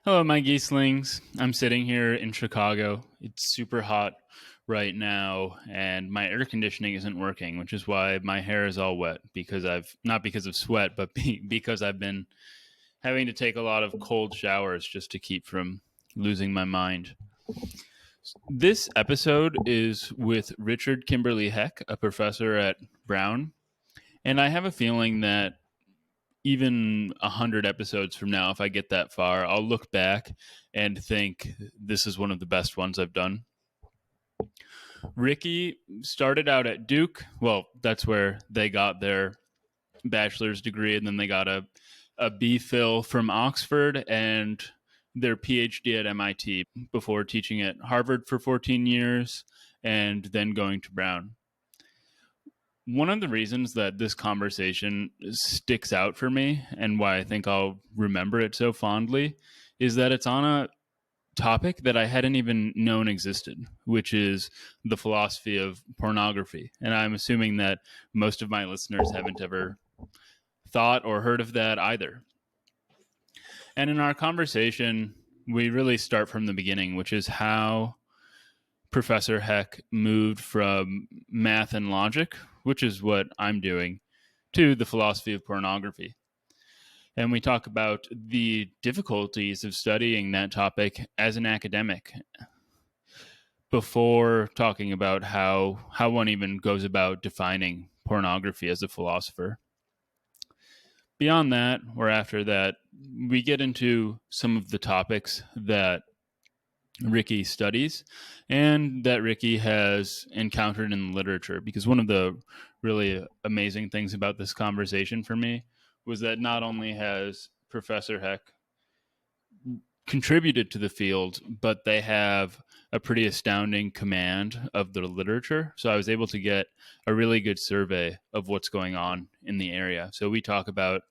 Hello, my geeslings. I'm sitting here in Chicago. It's super hot right now, and my air conditioning isn't working, which is why my hair is all wet because I've not because of sweat, but because I've been having to take a lot of cold showers just to keep from losing my mind. This episode is with Richard Kimberly Heck, a professor at Brown, and I have a feeling that even 100 episodes from now, if I get that far, I'll look back and think this is one of the best ones I've done. Ricky started out at Duke. Well, that's where they got their bachelor's degree, and then they got a B Phil from Oxford and their PhD at MIT before teaching at Harvard for 14 years and then going to Brown. One of the reasons that this conversation sticks out for me and why I think I'll remember it so fondly is that it's on a topic that I hadn't even known existed, which is the philosophy of pornography. And I'm assuming that most of my listeners haven't ever thought or heard of that either. And in our conversation, we really start from the beginning, which is how Professor Heck moved from math and logic, which is what I'm doing, to the philosophy of pornography. And we talk about the difficulties of studying that topic as an academic before talking about how one even goes about defining pornography as a philosopher. Beyond that, or after that, we get into some of the topics that Ricky studies and that Ricky has encountered in the literature. Because one of the really amazing things about this conversation for me was that not only has Professor Heck contributed to the field, but they have a pretty astounding command of the literature. So I was able to get a really good survey of what's going on in the area. So we talk about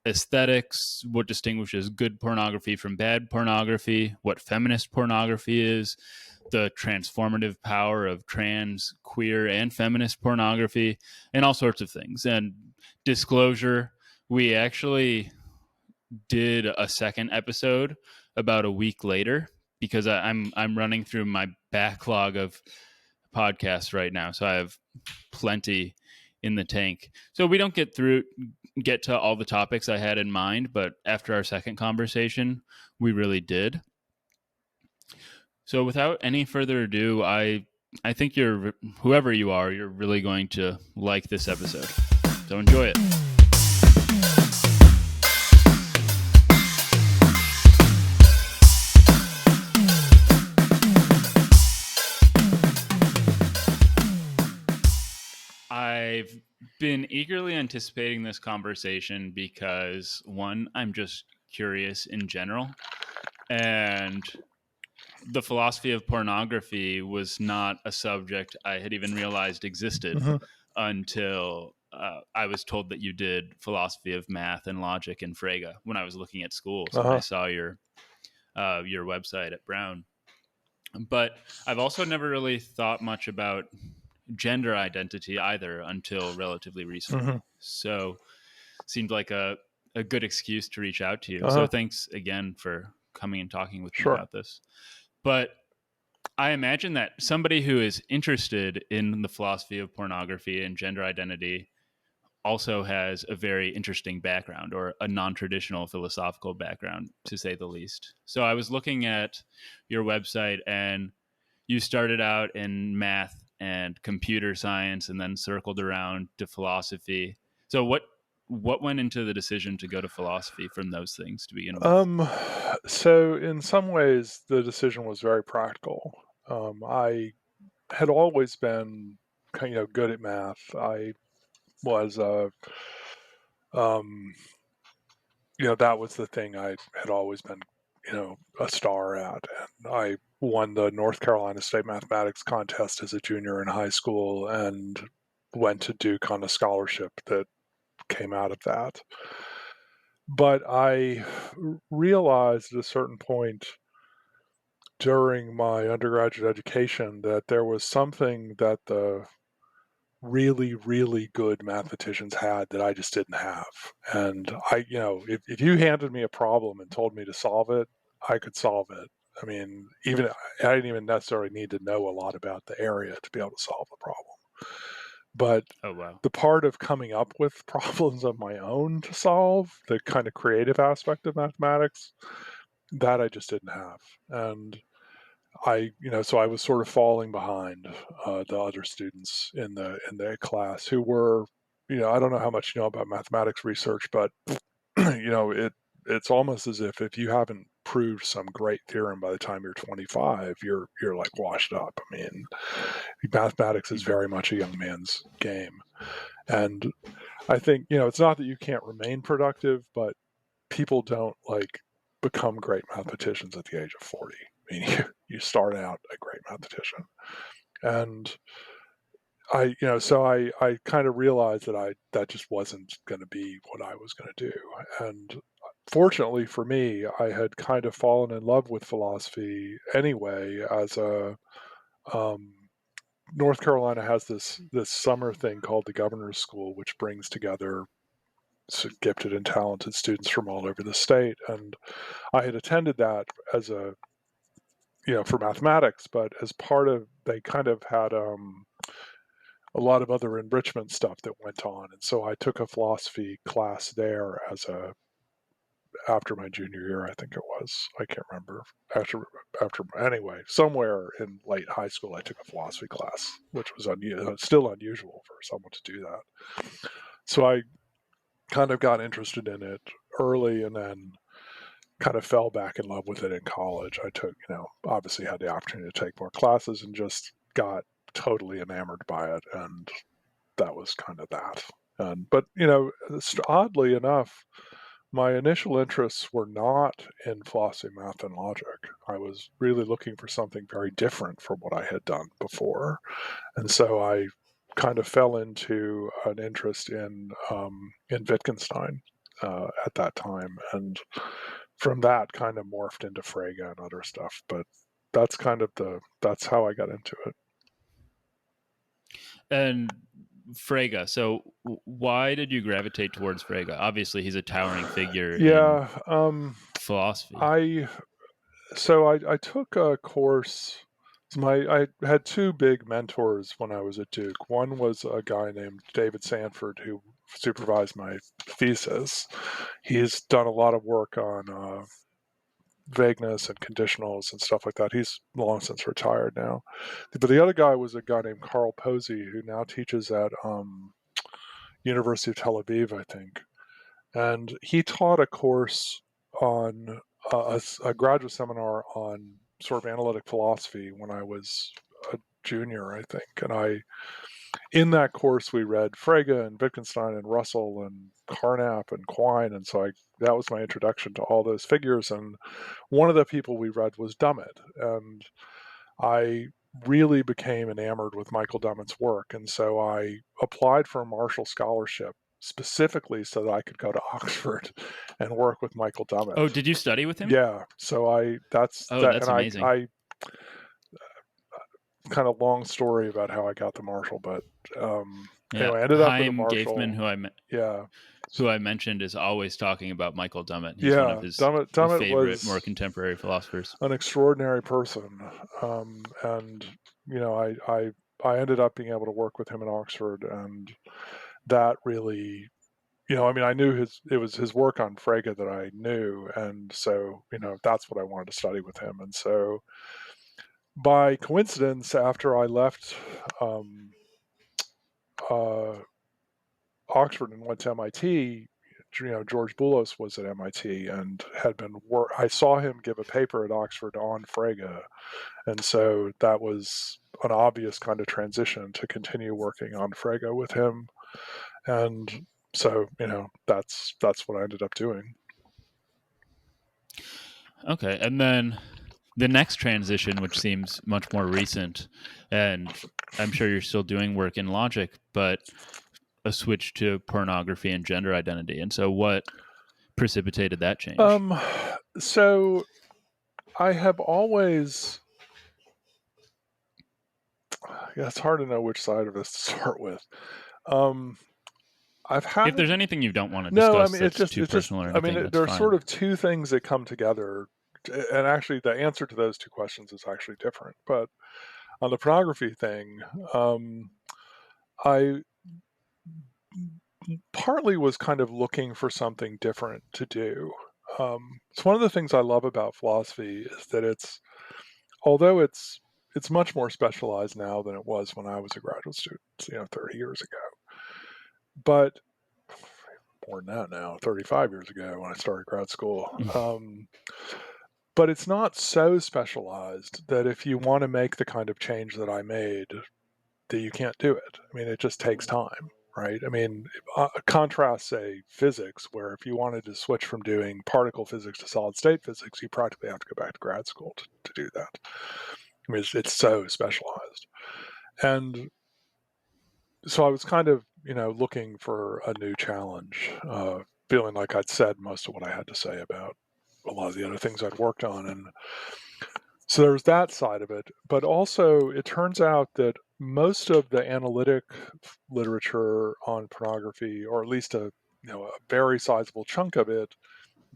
aesthetics, what distinguishes good pornography from bad pornography, what feminist pornography is, the transformative power of trans, queer, and feminist pornography, and all sorts of things. And disclosure, we actually did a second episode about a week later because I'm running through my backlog of podcasts right now, so I have plenty in the tank. So we don't get to all the topics I had in mind, but after our second conversation, we really did. So without any further ado, I think you're whoever you are, you're really going to like this episode. So enjoy it. I've been eagerly anticipating this conversation because one, I'm just curious in general, and the philosophy of pornography was not a subject I had even realized existed until I was told that you did philosophy of math and logic in Frege when I was looking at schools, and I Uh-huh. saw your website at Brown. But I've also never really thought much about gender identity either until relatively hmm recently. So seemed like a good excuse to reach out to you. So Uh-huh. thanks again for coming and talking with me Sure. about this. But I imagine that somebody who is interested in the philosophy of pornography and gender identity also has a very interesting background or a non-traditional philosophical background, to say the least. So I was looking at your website, and you started out in math and computer science and then circled around to philosophy. So what went into the decision to go to philosophy from those things to begin with? Um, so in some ways, the decision was very practical. I had always been good at math. I was um, that was the thing I had always been, a star at. And I won the North Carolina State Mathematics contest as a junior in high school and went to Duke on a scholarship that came out of that. But I realized at a certain point during my undergraduate education that there was something that the really, really good mathematicians had that I just didn't have. And if you handed me a problem and told me to solve it, I could solve it. I mean, even I didn't even necessarily need to know a lot about the area to be able to solve the problem. But Oh wow. the part of coming up with problems of my own to solve, the kind of creative aspect of mathematics, that I just didn't have. And so I was sort of falling behind the other students in the class who were, I don't know how much you know about mathematics research, but it's almost as if you haven't proved some great theorem by the time you're 25, you're like washed up. I mean, mathematics is Mhm. very much a young man's game, and I think it's not that you can't remain productive, but people don't like become great mathematicians at the age of 40. I mean, you start out a great mathematician, and I kind of realized that just wasn't going to be what I was going to do. And fortunately for me, I had kind of fallen in love with philosophy anyway. As a um, North Carolina has this summer thing called the Governor's School, which brings together gifted and talented students from all over the state, and I had attended that as for mathematics, but as part of they kind of had a lot of other enrichment stuff that went on, and so I took a philosophy class there after my junior year, I think it was. I can't remember. After anyway, somewhere in late high school, I took a philosophy class, which was still unusual for someone to do that. So I kind of got interested in it early, and then kind of fell back in love with it in college. I took, obviously had the opportunity to take more classes and just got totally enamored by it. And that was kind of that. But, oddly enough, my initial interests were not in philosophy, math, and logic. I was really looking for something very different from what I had done before. And so I kind of fell into an interest in Wittgenstein at that time. And from that kind of morphed into Frege and other stuff. But that's how I got into it. And Frege. So why did you gravitate towards Frege? Obviously, he's a towering figure in Yeah, philosophy. I took a course. I had two big mentors when I was at Duke. One was a guy named David Sanford who supervised my thesis. He's done a lot of work on vagueness and conditionals and stuff like that. He's long since retired now. But the other guy was a guy named Carl Posey who now teaches at University of Tel Aviv, I think. And he taught a course on a graduate seminar on sort of analytic philosophy when I was a junior, I think. And in that course, we read Frege and Wittgenstein and Russell and Carnap and Quine. And so that was my introduction to all those figures. And one of the people we read was Dummett. And I really became enamored with Michael Dummett's work. And so I applied for a Marshall Scholarship specifically so that I could go to Oxford and work with Michael Oh, Dummett. did you study with him? Yeah. So that's Oh, that. that's And amazing. I kind of long story about how I got the Marshall, but Yeah, anyway, I ended up with a Chaim Gaithman, Marshall. Yeah. who I mentioned, is always talking about Michael Dummett. He's one of Yeah. his Dummett favorite, more was contemporary philosophers. an extraordinary person. And, I ended up being able to work with him in Oxford, and that really, I mean, I knew it was his work on Frege that I knew, and so that's what I wanted to study with him. And so by coincidence, after I left um, uh, Oxford and went to MIT, George Boulos was at MIT and had been I saw him give a paper at Oxford on Frege, and so that was an obvious kind of transition to continue working on Frege with him. And so that's what I ended up doing. Okay, and then the next transition, which seems much more recent, and I'm sure you're still doing work in logic, but a switch to pornography and gender identity. And so, what precipitated that change? Um, so I have always, yeah, it's hard to know which side of this to start with. Um, I've If had there's anything you don't want to no, I discuss mean that's too it's just personal or I mean anything, that's there's fine. sort of two things that come together and actually the answer to those two questions is actually different. But on the pornography thing, I partly was kind of looking for something different to do. It's one of the things I love about philosophy is that although it's much more specialized now than it was when I was a graduate student, 30 years ago. But more than that now, 35 years ago when I started grad school. But it's not so specialized that if you want to make the kind of change that I made, that you can't do it. I mean, it just takes time, right? I mean, contrast, say, physics, where if you wanted to switch from doing particle physics to solid state physics, you practically have to go back to grad school to do that. I mean, it's so specialized. And so I was kind of, looking for a new challenge, feeling like I'd said most of what I had to say about a lot of the other things I'd worked on. And so there was that side of it. But also, it turns out that most of the analytic literature on pornography, or at least a very sizable chunk of it,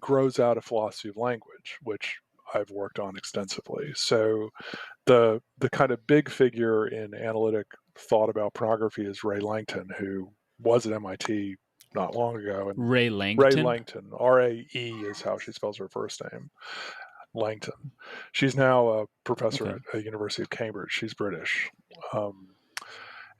grows out of philosophy of language, which I've worked on extensively. So the kind of big figure in analytic thought about pornography is Ray Langton, who was at MIT not long ago. And Ray Langton, RAE is how she spells her first name, Langton. She's now a professor at the University of Cambridge. She's British.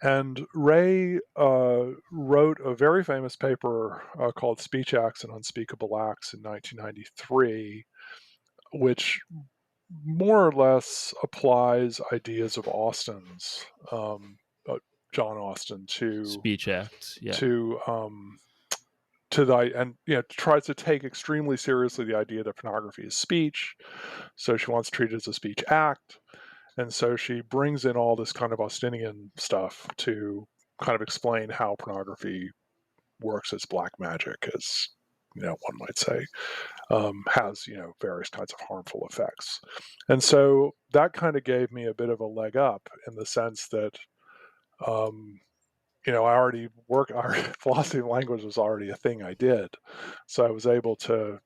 And Ray wrote a very famous paper called Speech Acts and Unspeakable Acts in 1993, which more or less applies ideas of Austin's, John Austin, to Speech Acts, to the, and tries to take extremely seriously the idea that pornography is speech. So she wants to treat it as a speech act, and so she brings in all this kind of Austinian stuff to kind of explain how pornography works as black magic, as one might say, has various kinds of harmful effects. And so that kind of gave me a bit of a leg up in the sense that I already our philosophy of language was already a thing I did. So I was able to,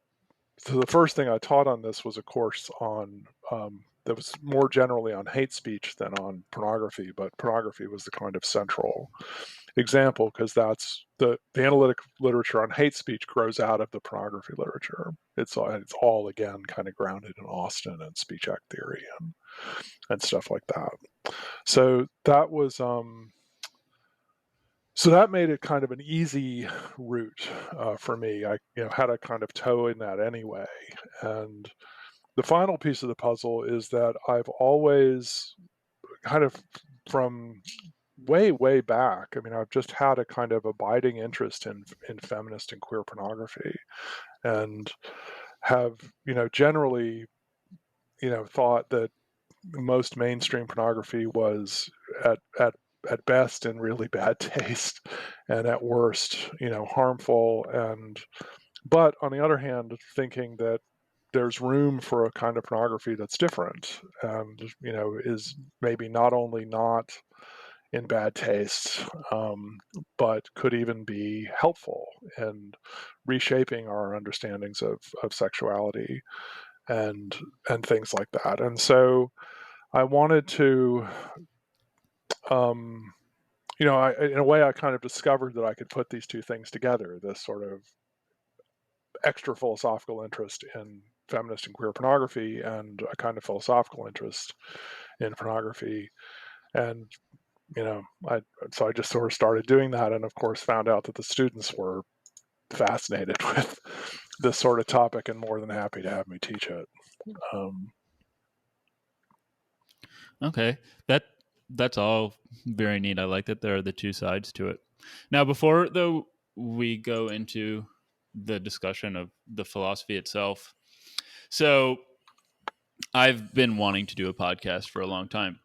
so the first thing I taught on this was a course on, that was more generally on hate speech than on pornography, but pornography was the kind of central example because that's the analytic literature on hate speech grows out of the pornography literature. It's all again kind of grounded in Austin and speech act theory and stuff like that. So that was so that made it kind of an easy route for me. I had a kind of toe in that anyway. And the final piece of the puzzle is that I've always kind of, from way back, I mean, I've just had a kind of abiding interest in feminist and queer pornography, and have generally thought that most mainstream pornography was at best in really bad taste, and at worst harmful. And but on the other hand, thinking that there's room for a kind of pornography that's different, and is maybe not only not in bad taste, but could even be helpful in reshaping our understandings of sexuality and things like that. And so I wanted to, in a way, I kind of discovered that I could put these two things together: this sort of extra philosophical interest in feminist and queer pornography, and a kind of philosophical interest in pornography. And so I just sort of started doing that, and of course found out that the students were fascinated with this sort of topic and more than happy to have me teach it. Okay, that's all very neat. I like that there are the two sides to it. Now, before though we go into the discussion of the philosophy itself, so I've been wanting to do a podcast for a long time,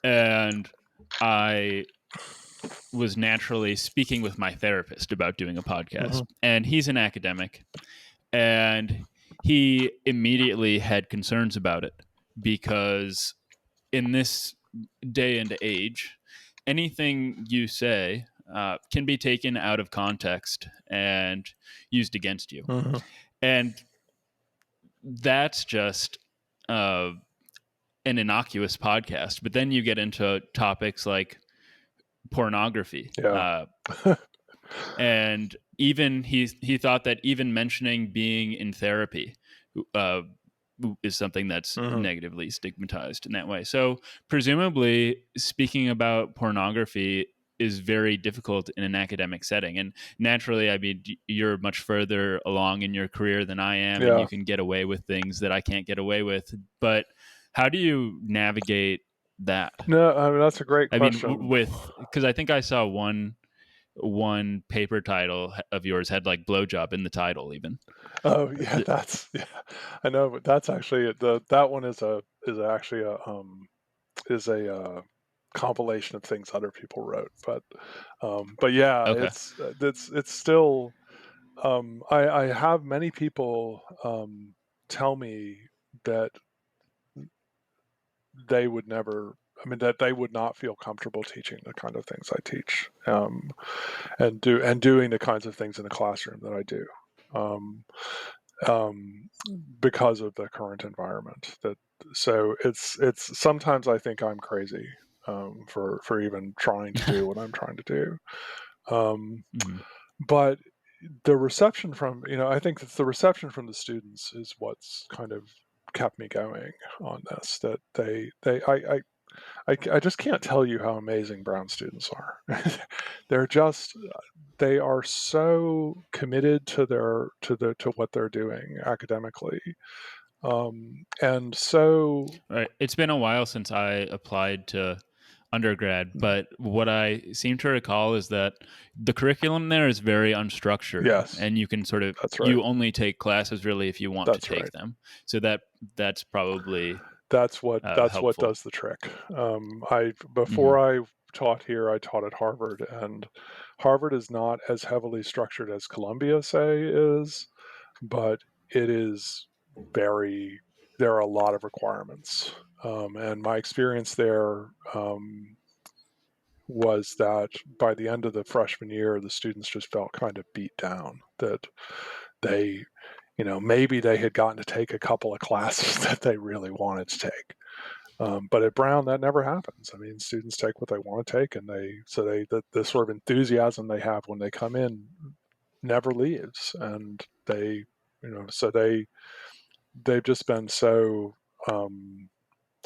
and I was naturally speaking with my therapist about doing a podcast, and he's an academic, and he immediately had concerns about it because in this day and age, anything you say can be taken out of context and used against you. And that's just an innocuous podcast. But then you get into topics like pornography. Yeah. And even he thought that even mentioning being in therapy uh, is something that's Mhm. negatively stigmatized in that way. So presumably, speaking about pornography is very difficult in an academic setting. And naturally, I mean, you're much further along in your career than I am, and Yeah. you can get away with things that I can't get away with. But how do you navigate that? No, I mean, that's a great I mean, question. because I think I saw one paper title of yours had like blowjob in the title even. Oh yeah, yeah. I know, but that's actually that one is actually a compilation of things other people wrote. But yeah, Okay. it's still. I have many people tell me that they would never. I mean, that they would not feel comfortable teaching the kind of things I teach, and doing the kinds of things in the classroom that I do. Um, because of the current environment. So it's sometimes I think I'm crazy for even trying to do what I'm trying to do. Mm-hmm. But the reception from I think it's the reception from the students is what's kind of kept me going on this. That I just can't tell you how amazing Brown students are. they're just they are so committed to what they're doing academically, and so Right. It's been a while since I applied to undergrad, but what I seem to recall is that the curriculum there is very unstructured, yes, and you can sort of that's right. you only take classes really if you want to That's take right. them. So that's probably That's what helpful. does the trick. I Mm-hmm. before I taught here, I taught at Harvard, and Harvard is not as heavily structured as Columbia, say, is, but it is very. There are a lot of requirements, and my experience there was that by the end of the freshman year, the students just felt kind of beat down. That they, maybe they had gotten to take a couple of classes that they really wanted to take. But at Brown, that never happens. I mean, students take what they want to take, and the sort of enthusiasm they have when they come in never leaves, and so they've just been so.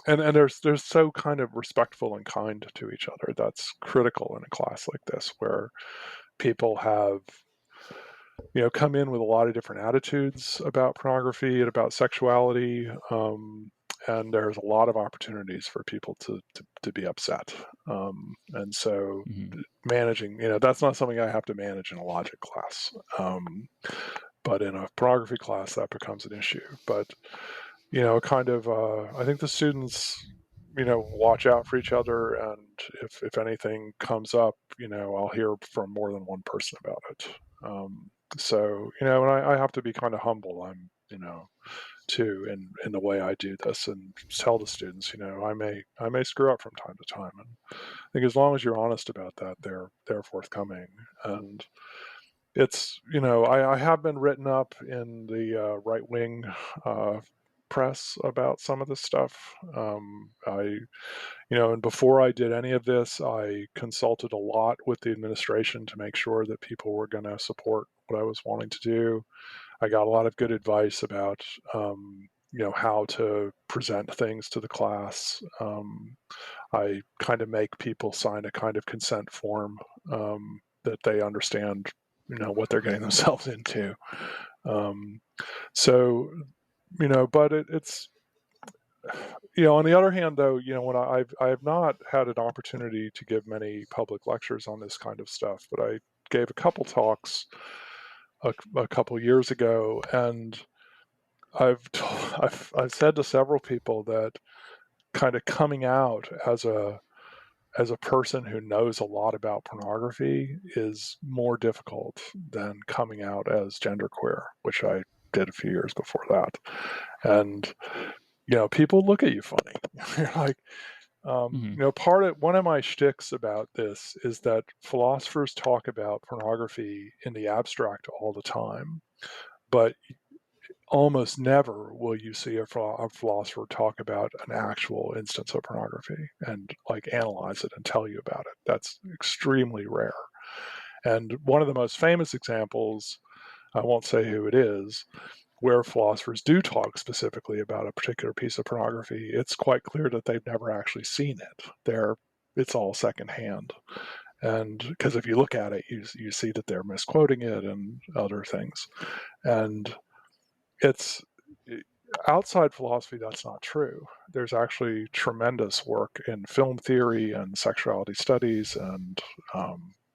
And they're so kind of respectful and kind to each other. That's critical in a class like this, where people have come in with a lot of different attitudes about pornography and about sexuality, and there's a lot of opportunities for people to be upset, and so Mm-hmm. managing that's not something I have to manage in a logic class, but in a pornography class that becomes an issue. But kind of I think the students watch out for each other, and if anything comes up, I'll hear from more than one person about it. So and I have to be kind of humble. I'm too in the way I do this, and tell the students I may screw up from time to time, and I think as long as you're honest about that, they're forthcoming. And it's I have been written up in the right wing press about some of this stuff. And before I did any of this, I consulted a lot with the administration to make sure that people were going to support what I was wanting to do. I got a lot of good advice about how to present things to the class. I kind of make people sign a kind of consent form, that they understand what they're getting themselves into. Um, so but it's on the other hand, though, when I've not had an opportunity to give many public lectures on this kind of stuff, but I gave a couple talks a couple years ago, and I've said to several people that kind of coming out as a person who knows a lot about pornography is more difficult than coming out as genderqueer, which I did a few years before that. And people look at you funny. You're like, Mm-hmm. one of my shticks about this is that philosophers talk about pornography in the abstract all the time, but almost never will you see a philosopher talk about an actual instance of pornography and like analyze it and tell you about it. That's extremely rare. And one of the most famous examples, I won't say who it is, where philosophers do talk specifically about a particular piece of pornography, it's quite clear that they've never actually seen it. It's all secondhand. And because if you look at it, you see that they're misquoting it and other things. And it's outside philosophy, that's not true. There's actually tremendous work in film theory and sexuality studies and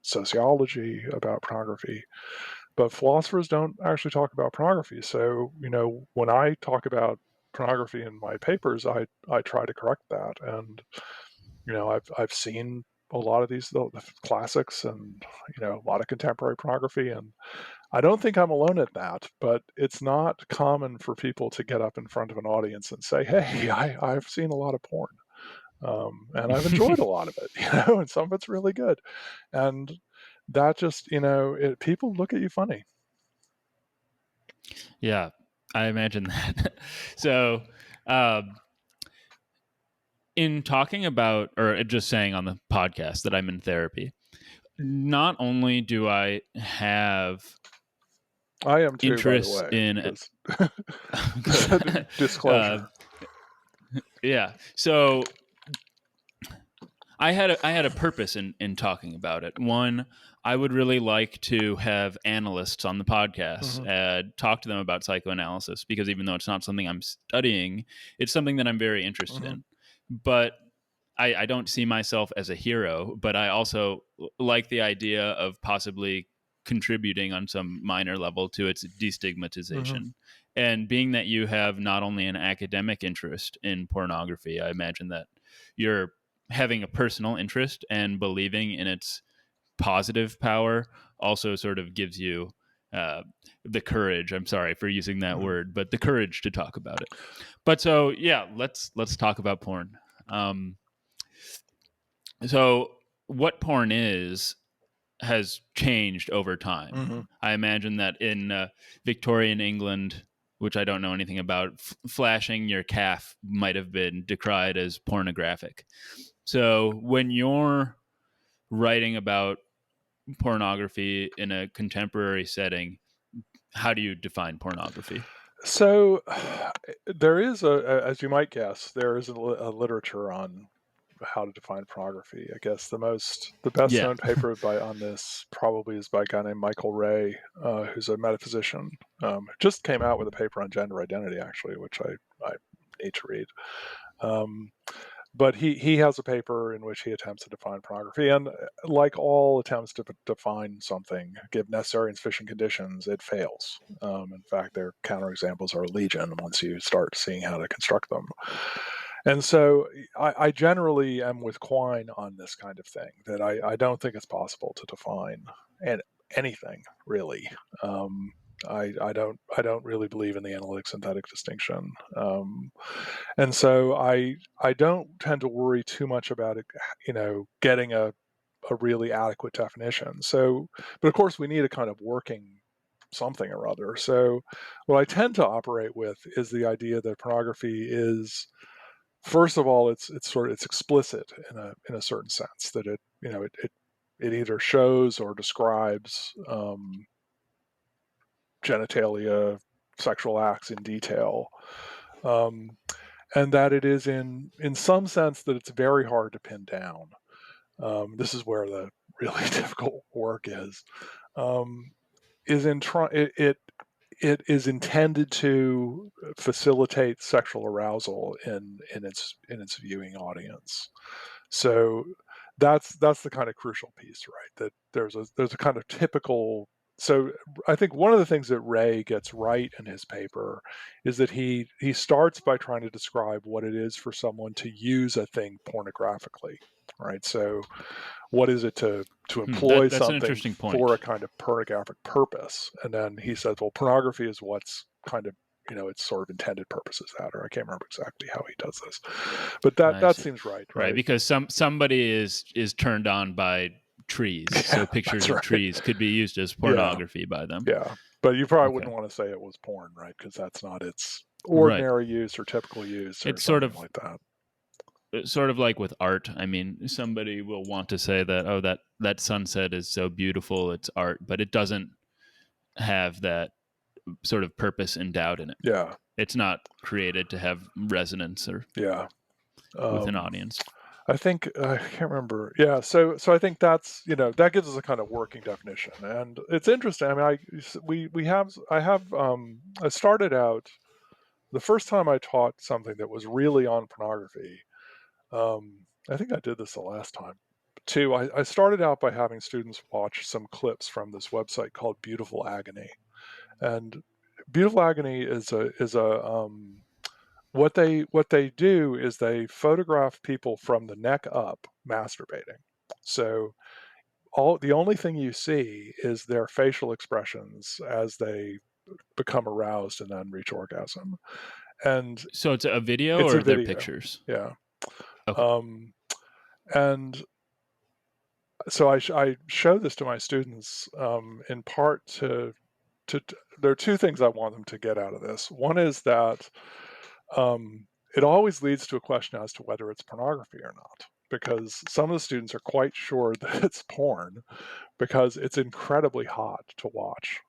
sociology about pornography. But philosophers don't actually talk about pornography. So, when I talk about pornography in my papers, I try to correct that. And, I've seen a lot of the classics and, a lot of contemporary pornography. And I don't think I'm alone at that, but it's not common for people to get up in front of an audience and say, hey, I've seen a lot of porn. And I've enjoyed a lot of it, and some of it's really good. And that just, people look at you funny. Yeah, I imagine that. So, in talking about, or just saying on the podcast that I'm in therapy, not only do I have I am too, interests by the way. in Disclosure. Yeah. So I had a purpose in talking about it. One, I would really like to have analysts on the podcast, talk to them about psychoanalysis, because even though it's not something I'm studying, it's something that I'm very interested in. But I don't see myself as a hero, but I also like the idea of possibly contributing on some minor level to its destigmatization. And being that you have not only an academic interest in pornography, I imagine that you're having a personal interest and believing in its positive power also sort of gives you the courage. I'm sorry for using that word, but the courage to talk about it. But so yeah, let's talk about porn. So what porn has changed over time. I imagine that in Victorian England, which I don't know anything about, flashing your calf might have been decried as pornographic. So when you're writing about pornography in a contemporary setting, how do you define pornography? So there is as you might guess, there is a literature on how to define pornography. I guess the best known paper on this probably is by a guy named Michael Ray, who's a metaphysician. Just came out with a paper on gender identity, actually, which I need to read. But he has a paper in which he attempts to define pornography, and like all attempts to define something, give necessary and sufficient conditions, it fails. In fact, their counterexamples are legion once you start seeing how to construct them. And so I generally am with Quine on this kind of thing, that I don't think it's possible to define anything, really. I don't really believe in the analytic synthetic distinction, and so I don't tend to worry too much about it, getting a really adequate definition. So, but of course, we need a kind of working something or other. So, what I tend to operate with is the idea that pornography is, first of all, it's explicit in a certain sense, that it either shows or describes genitalia, sexual acts in detail, and that it is in some sense that it's very hard to pin down. This is where the really difficult work is. It is intended to facilitate sexual arousal in its viewing audience. So that's the kind of crucial piece, right? That there's a kind of typical. So I think one of the things that Ray gets right in his paper is that he starts by trying to describe what it is for someone to use a thing pornographically, right? So what is it to employ that's an something interesting point. for a kind of pornographic purpose? And then he says, well, pornography is what's kind of, its sort of intended purpose is that, or I can't remember exactly how he does this, but that seems right. Because somebody is turned on by trees, so pictures of trees could be used as pornography by them. Yeah, but you probably Okay. wouldn't want to say it was porn, right? Because that's not its Right. ordinary use or typical use or It's sort something of like that. sort of like with art. I mean, somebody will want to say that, oh, that sunset is so beautiful, it's art, but it doesn't have that sort of purpose and doubt in it. Yeah, It's not created to have resonance or yeah. with an Um, audience. I think I can't remember. Yeah, so I think that's that gives us a kind of working definition, and it's interesting. I mean, we have I started out the first time I taught something that was really on pornography. I think I did this the last time too. I started out by having students watch some clips from this website called Beautiful Agony, and Beautiful Agony is a what they do is they photograph people from the neck up masturbating. So the only thing you see is their facial expressions as they become aroused and then reach orgasm. And So it's a video it's a or their video. pictures? Yeah. Okay. Um, and so I show this to my students in part to there are two things I want them to get out of this. One is that it always leads to a question as to whether it's pornography or not, because some of the students are quite sure that it's porn because it's incredibly hot to watch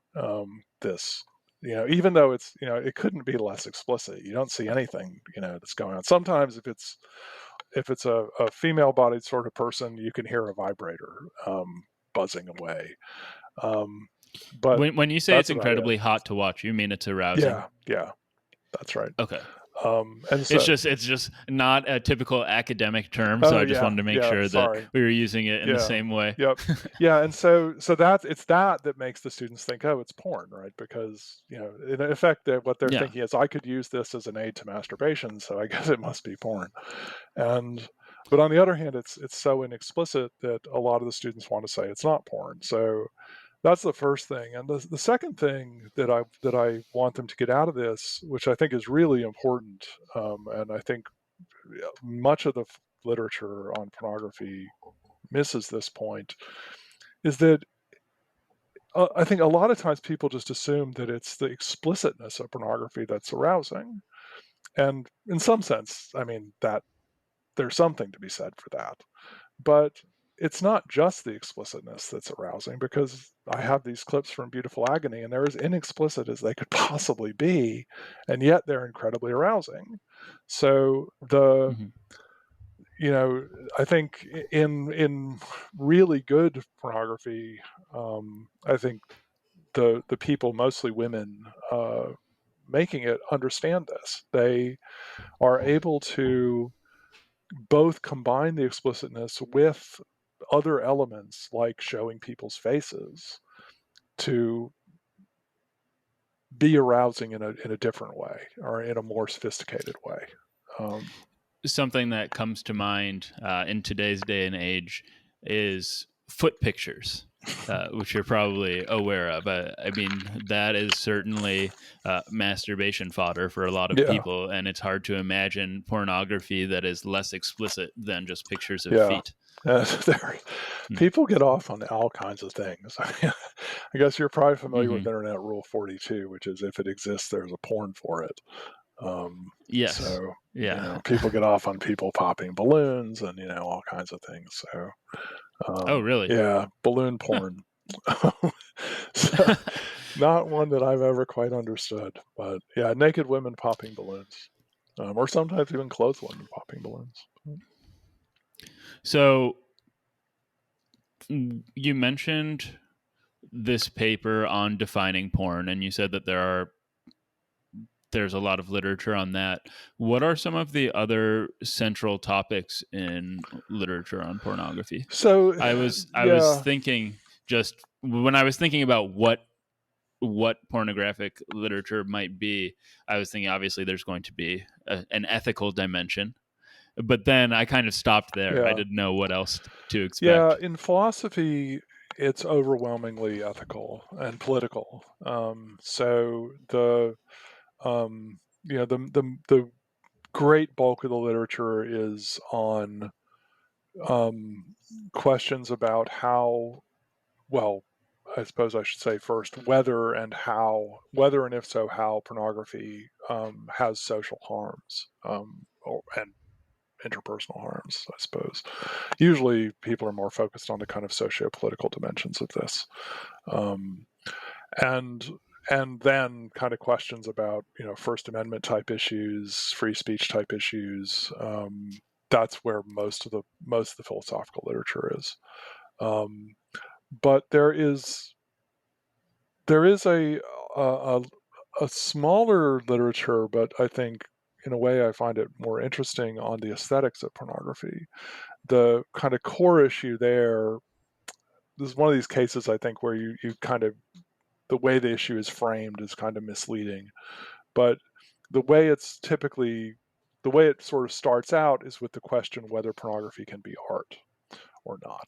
this. Even though it's it couldn't be less explicit. You don't see anything that's going on. Sometimes if it's a female-bodied sort of person, you can hear a vibrator buzzing away. Um, but When you say it's that's about it. incredibly hot to watch, you mean it's arousing? Yeah, yeah, that's right. Okay. And so, It's just not a typical academic term, so oh I just yeah, wanted to make yeah. sure that Sorry. we were using it in the Yeah. same way. Yep. Yeah, and so it's that makes the students think, oh, it's porn, right? Because in effect, what they're Yeah. thinking is, I could use this as an aid to masturbation, so I guess it must be porn. And but on the other hand, it's so inexplicit that a lot of the students want to say it's not porn. So that's the first thing. And the second thing that I want them to get out of this, which I think is really important, and I think much of the literature on pornography misses this point, is that I think a lot of times people just assume that it's the explicitness of pornography that's arousing. And in some sense, I mean, that there's something to be said for that. But it's not just the explicitness that's arousing, because I have these clips from Beautiful Agony and they're as inexplicit as they could possibly be, and yet they're incredibly arousing. So Hmm. I think in really good pornography, I think the people, mostly women, making it, understand this. They are able to both combine the explicitness with other elements like showing people's faces to be arousing in a different way or in a more sophisticated way. Um, Something that comes to mind in today's day and age is foot pictures, which you're probably aware of. I mean, that is certainly masturbation fodder for a lot of yeah, people, and it's hard to imagine pornography that is less explicit than just pictures of yeah. feet. There, Hmm. people get off on all kinds of things. I guess you're probably familiar with Mm-hmm. Internet Rule 42, which is if it exists, there's a porn for it. Yes. So, Yeah. people get off on people popping balloons and, all kinds of things. So, Oh, really? yeah, balloon Huh. porn. So, not one that I've ever quite understood, but yeah, naked women popping balloons, or sometimes even clothed women popping balloons. So you mentioned this paper on defining porn, and you said that there's a lot of literature on that. What are some of the other central topics in literature on pornography? So, I was yeah, thinking, just when I was thinking about what pornographic literature might be, I was thinking obviously there's going to be an ethical dimension, but then I kind of stopped there. I yeah, didn't know what else to yeah. expect. In philosophy, it's overwhelmingly ethical and political. So the great bulk of the literature is on um, questions about how well I suppose I should say first whether and if so, how pornography has social harms and interpersonal harms, I suppose. Usually people are more focused on the kind of socio-political dimensions of this. And then kind of questions about, First Amendment type issues, free speech type issues. That's where most of the philosophical literature is. But there is a smaller literature, but I think in a way I find it more interesting on the aesthetics of pornography. The kind of core issue there, this is one of these cases I think where you kind of, the way the issue is framed is kind of misleading, but the way it sort of starts out is with the question whether pornography can be art or not.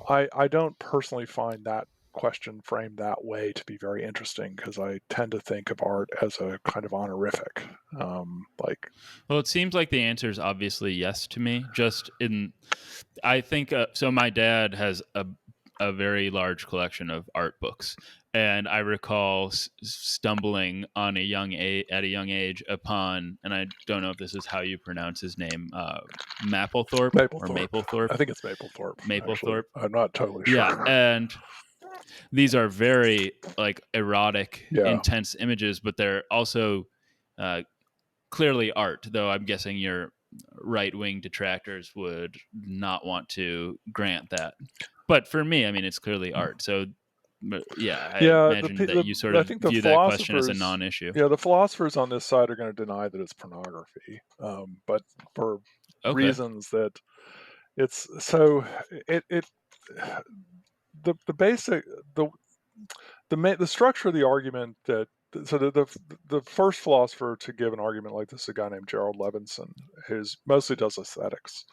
I don't personally find that question framed that way to be very interesting, because I tend to think of art as a kind of honorific. Well, it seems like the answer is obviously yes to me. I think so. My dad has a very large collection of art books, and I recall stumbling on at a young age upon, and I don't know if this is how you pronounce his name, Mapplethorpe or Maplethorpe. I think it's Maplethorpe. Actually, Maplethorpe. I'm not totally Yeah, sure. and these are very like erotic, Yeah. intense images, but they're also uh, clearly art. Though I'm guessing your right-wing detractors would not want to grant that. But for me, I mean, it's clearly art. So, yeah, I Yeah, imagine that you sort I of think view that question as a non-issue. the philosophers on this side are going to deny that it's pornography, but for Okay. reasons that it's so it the basic the structure of the argument that so the first philosopher to give an argument like this is a guy named Gerald Levinson, who mostly does aesthetics,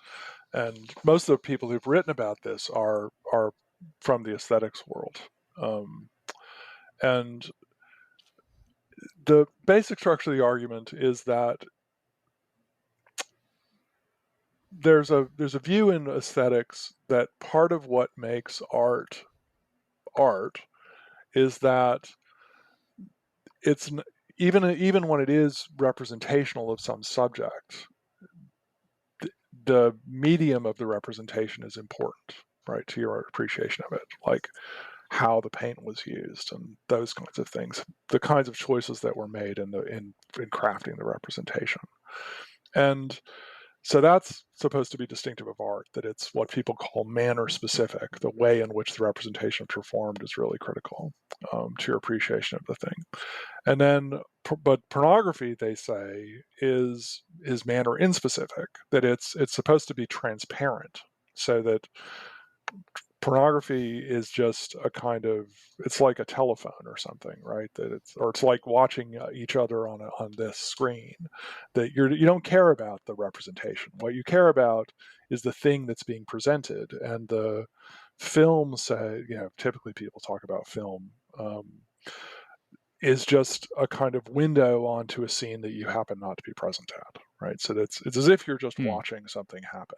and most of the people who've written about this are from the aesthetics world. And the basic structure of the argument is that there's a view in aesthetics that part of what makes art is that it's even when it is representational of some subject, the medium of the representation is important, right, to your appreciation of it, like how the paint was used and those kinds of things, the kinds of choices that were made in crafting the representation. And so that's supposed to be distinctive of art, that it's what people call manner specific. The way in which the representation is performed is really critical to your appreciation of the thing. And then, but pornography, they say, is manner inspecific, that it's supposed to be transparent, so that pornography is just a kind of, it's like a telephone or something, right? That it's like watching each other on this screen, that you don't care about the representation. What you care about is the thing that's being presented. And the film, say, typically people talk about film, is just a kind of window onto a scene that you happen not to be present at, right? So it's as if you're just watching something happen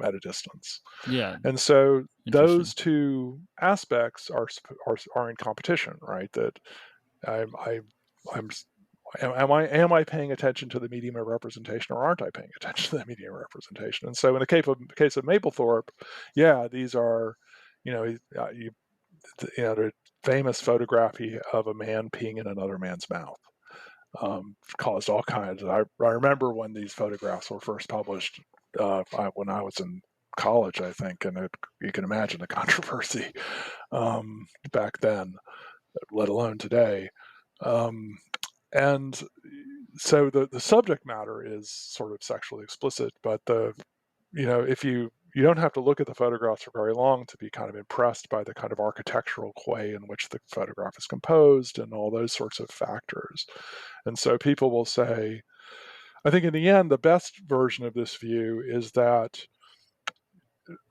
at a distance. Yeah. And so those two aspects are in competition, right? That am I paying attention to the medium of representation, or aren't I paying attention to the medium of representation? And so in the case of Maplethorpe, yeah, these are, the famous photograph of a man peeing in another man's mouth caused all kinds of. I remember when these photographs were first published when I was in college, I think, and you can imagine the controversy back then, let alone today. And so the subject matter is sort of sexually explicit, but if you don't have to look at the photographs for very long to be kind of impressed by the kind of architectural way in which the photograph is composed and all those sorts of factors. And so people will say, I think in the end, the best version of this view is that,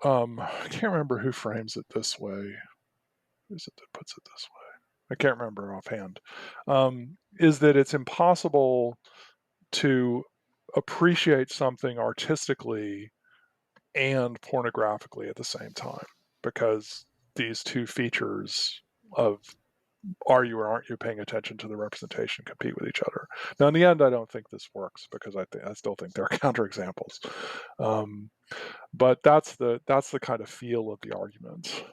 I can't remember who frames it this way. Who is it that puts it this way? I can't remember offhand. Is that it's impossible to appreciate something artistically and pornographically at the same time, because these two features of are you or aren't you paying attention to the representation compete with each other. Now, in the end, I don't think this works because I still think there are counterexamples. But that's the kind of feel of the argument.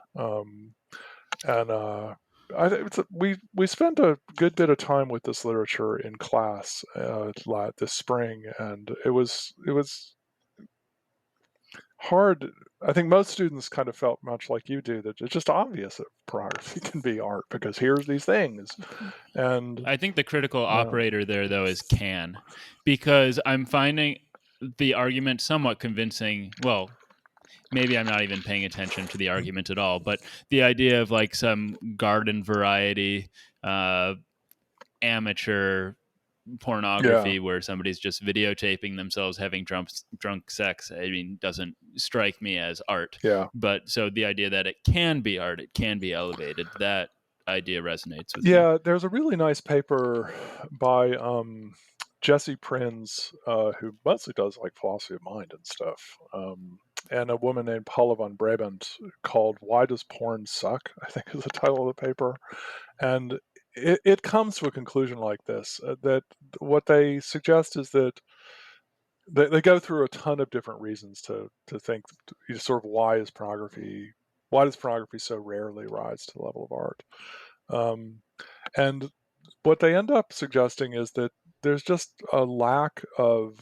And I think we spent a good bit of time with this literature in class this spring, and it was hard. I think most students kind of felt much like you do, that it's just obvious that pornography can be art because here's these things. And I think the critical operator there, though, is can, because I'm finding the argument somewhat convincing. Well, maybe I'm not even paying attention to the argument at all, but the idea of like some garden variety amateur pornography where somebody's just videotaping themselves having drunk sex, I mean, doesn't strike me as art. Yeah. But so the idea that it can be art, it can be elevated, that idea resonates with me. Yeah, there's a really nice paper by Jesse Prinz, who mostly does like philosophy of mind and stuff, and a woman named Paula von Brabant, called "Why Does Porn Suck?" I think is the title of the paper, and it comes to a conclusion like this: that what they suggest is that they go through a ton of different reasons to think sort of why does pornography so rarely rise to the level of art. And what they end up suggesting is that there's just a lack of,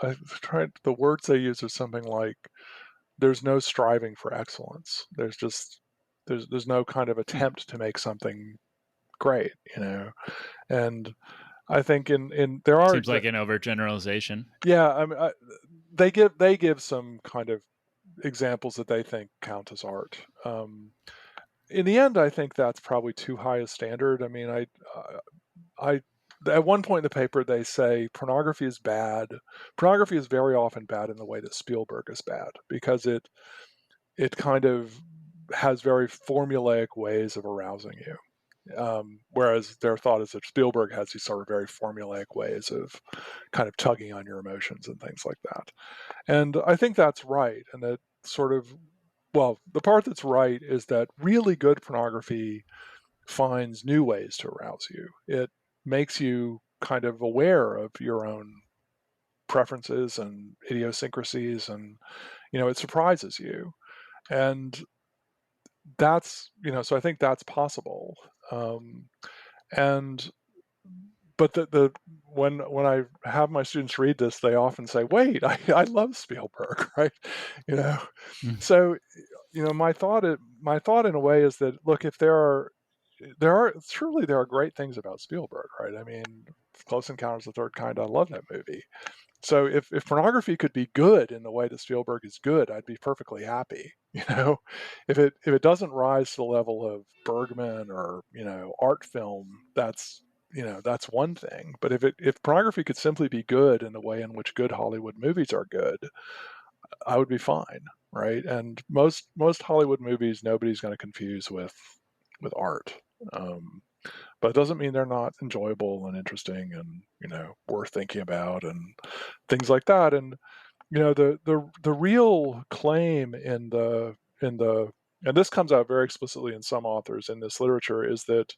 the words they use are something like, there's no striving for excellence. There's no kind of attempt to make something great, and I think in there are, seems like an overgeneralization. yeah, I mean, they give some kind of examples that they think count as art. In the end, I think that's probably too high a standard. I mean, I at one point in the paper they say pornography is bad. Pornography is very often bad in the way that Spielberg is bad, because it kind of has very formulaic ways of arousing you. Whereas their thought is that Spielberg has these sort of very formulaic ways of kind of tugging on your emotions and things like that. And I think that's right. And that sort of, well, the part that's right is that really good pornography finds new ways to arouse you. It makes you kind of aware of your own preferences and idiosyncrasies, and it surprises you. And that's, so I think that's possible. And but the when I have my students read this, they often say, "Wait, I love Spielberg," right? You know, so my thought in a way is that, look, if there are great things about Spielberg, right? I mean, Close Encounters of the Third Kind, I love that movie. So if pornography could be good in the way that Spielberg is good, I'd be perfectly happy. If it doesn't rise to the level of Bergman or art film, that's one thing. But if pornography could simply be good in the way in which good Hollywood movies are good, I would be fine, right? And most Hollywood movies, nobody's going to confuse with art. But it doesn't mean they're not enjoyable and interesting and worth thinking about and things like that. And the real claim and this comes out very explicitly in some authors in this literature, is that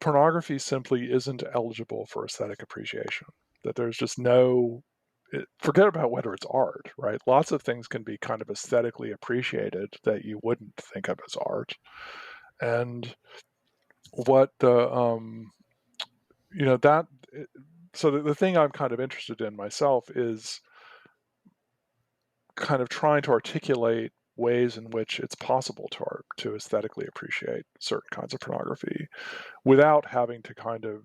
pornography simply isn't eligible for aesthetic appreciation. That there's just forget about whether it's art, right? Lots of things can be kind of aesthetically appreciated that you wouldn't think of as art. And what that so the thing I'm kind of interested in myself is kind of trying to articulate ways in which it's possible to aesthetically appreciate certain kinds of pornography without having to kind of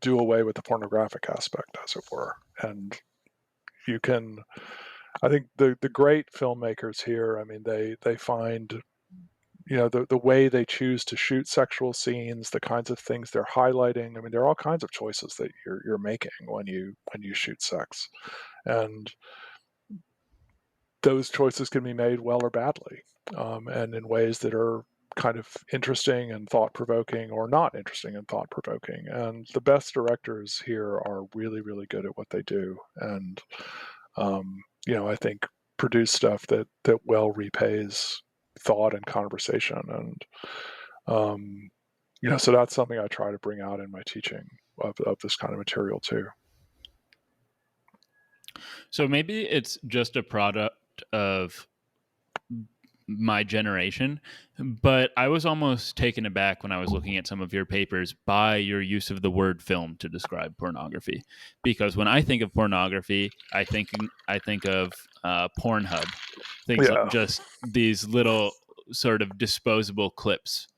do away with the pornographic aspect, as it were. And I think the great filmmakers here, I mean, they find the way they choose to shoot sexual scenes, the kinds of things they're highlighting. I mean, there are all kinds of choices that you're making when you shoot sex, and those choices can be made well or badly, and in ways that are kind of interesting and thought-provoking, or not interesting and thought-provoking. And the best directors here are really, really good at what they do. And I think produce stuff that well repays thought and conversation. And so that's something I try to bring out in my teaching of this kind of material too. So maybe it's just a product of my generation, but I was almost taken aback when I was looking at some of your papers by your use of the word film to describe pornography. Because when I think of pornography, I think of Pornhub, things like Yeah. just these little sort of disposable clips.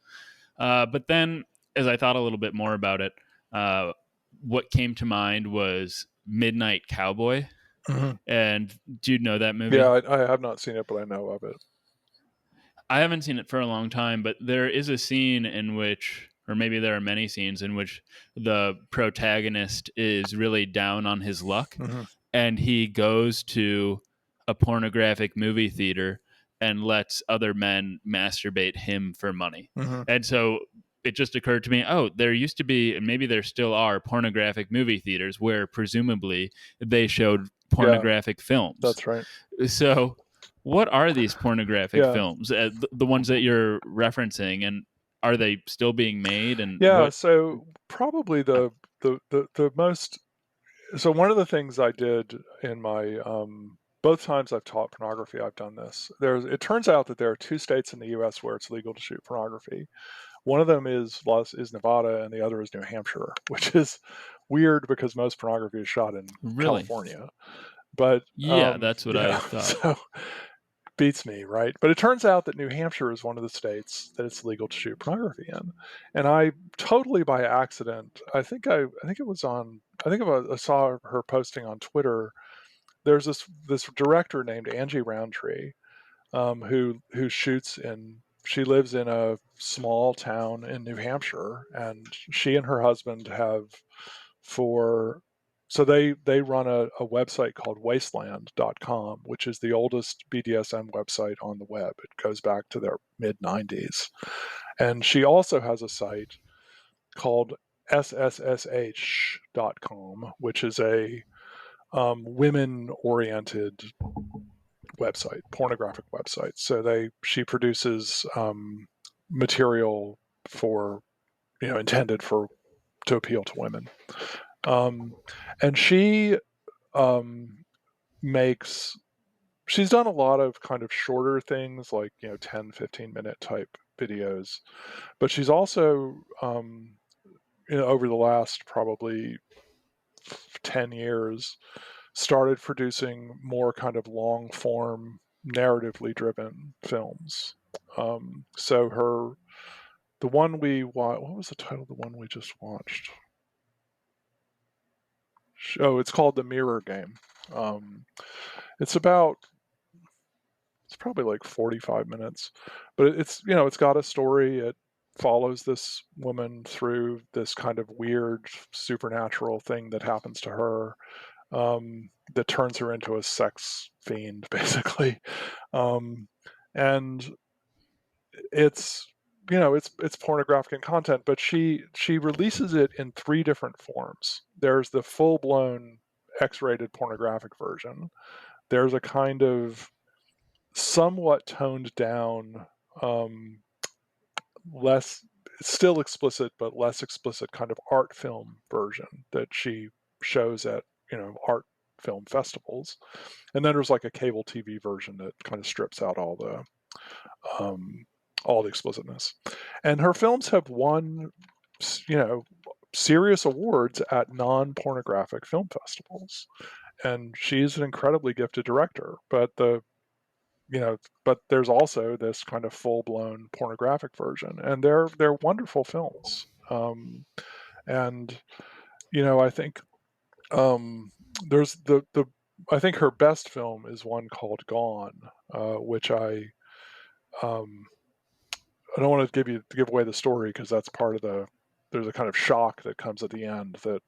But then, as I thought a little bit more about it, what came to mind was Midnight Cowboy. Mm-hmm. And do you know that movie? Yeah, I have not seen it, but I know of it. I haven't seen it for a long time, but there is a scene in which, or maybe there are many scenes in which the protagonist is really down on his luck, Mm-hmm. and he goes to a pornographic movie theater and lets other men masturbate him for money. Mm-hmm. And so it just occurred to me, oh, there used to be, and maybe there still are, pornographic movie theaters where presumably they showed pornographic films. That's right. So what are these pornographic films? The ones that you're referencing, and are they still being made? And so probably the most. So one of the things I did in my both times I've taught pornography, I've done this. It turns out that there are 2 states in the U.S. where it's legal to shoot pornography. One of them is Nevada, and the other is New Hampshire, which is weird because most pornography is shot in California. But yeah, that's what I thought. So beats me, right? But it turns out that New Hampshire is one of the states that it's legal to shoot pornography in, and I totally by accident, I think I saw her posting on Twitter. There's this director named Angie Roundtree, who shoots in. She lives in a small town in New Hampshire, and she and her husband have so they run a website called wasteland.com, which is the oldest BDSM website on the web. It goes back to their mid 90s. And she also has a site called SSSH.com, which is a women oriented website, pornographic website. So she produces material for, intended to appeal to women. And she she's done a lot of kind of shorter things like 10 15-minute type videos, but she's also over the last probably 10 years started producing more kind of long form narratively driven films. So the one what was the title of the one we just watched? Oh, it's called The Mirror Game. It's probably like 45 minutes, but it's got a story. It follows this woman through this kind of weird supernatural thing that happens to her, that turns her into a sex fiend, basically. And it's it's pornographic in content, but she releases it in 3 different forms. There's the full-blown X-rated pornographic version. There's a kind of somewhat toned down, less, still explicit but less explicit kind of art film version that she shows at art film festivals. And then there's like a cable TV version that kind of strips out all the explicitness. And her films have won serious awards at non-pornographic film festivals, and she's an incredibly gifted director. But but there's also this kind of full-blown pornographic version, and they're wonderful films. And I think there's I think her best film is one called Gone, which I don't want to give away the story because that's part of there's a kind of shock that comes at the end that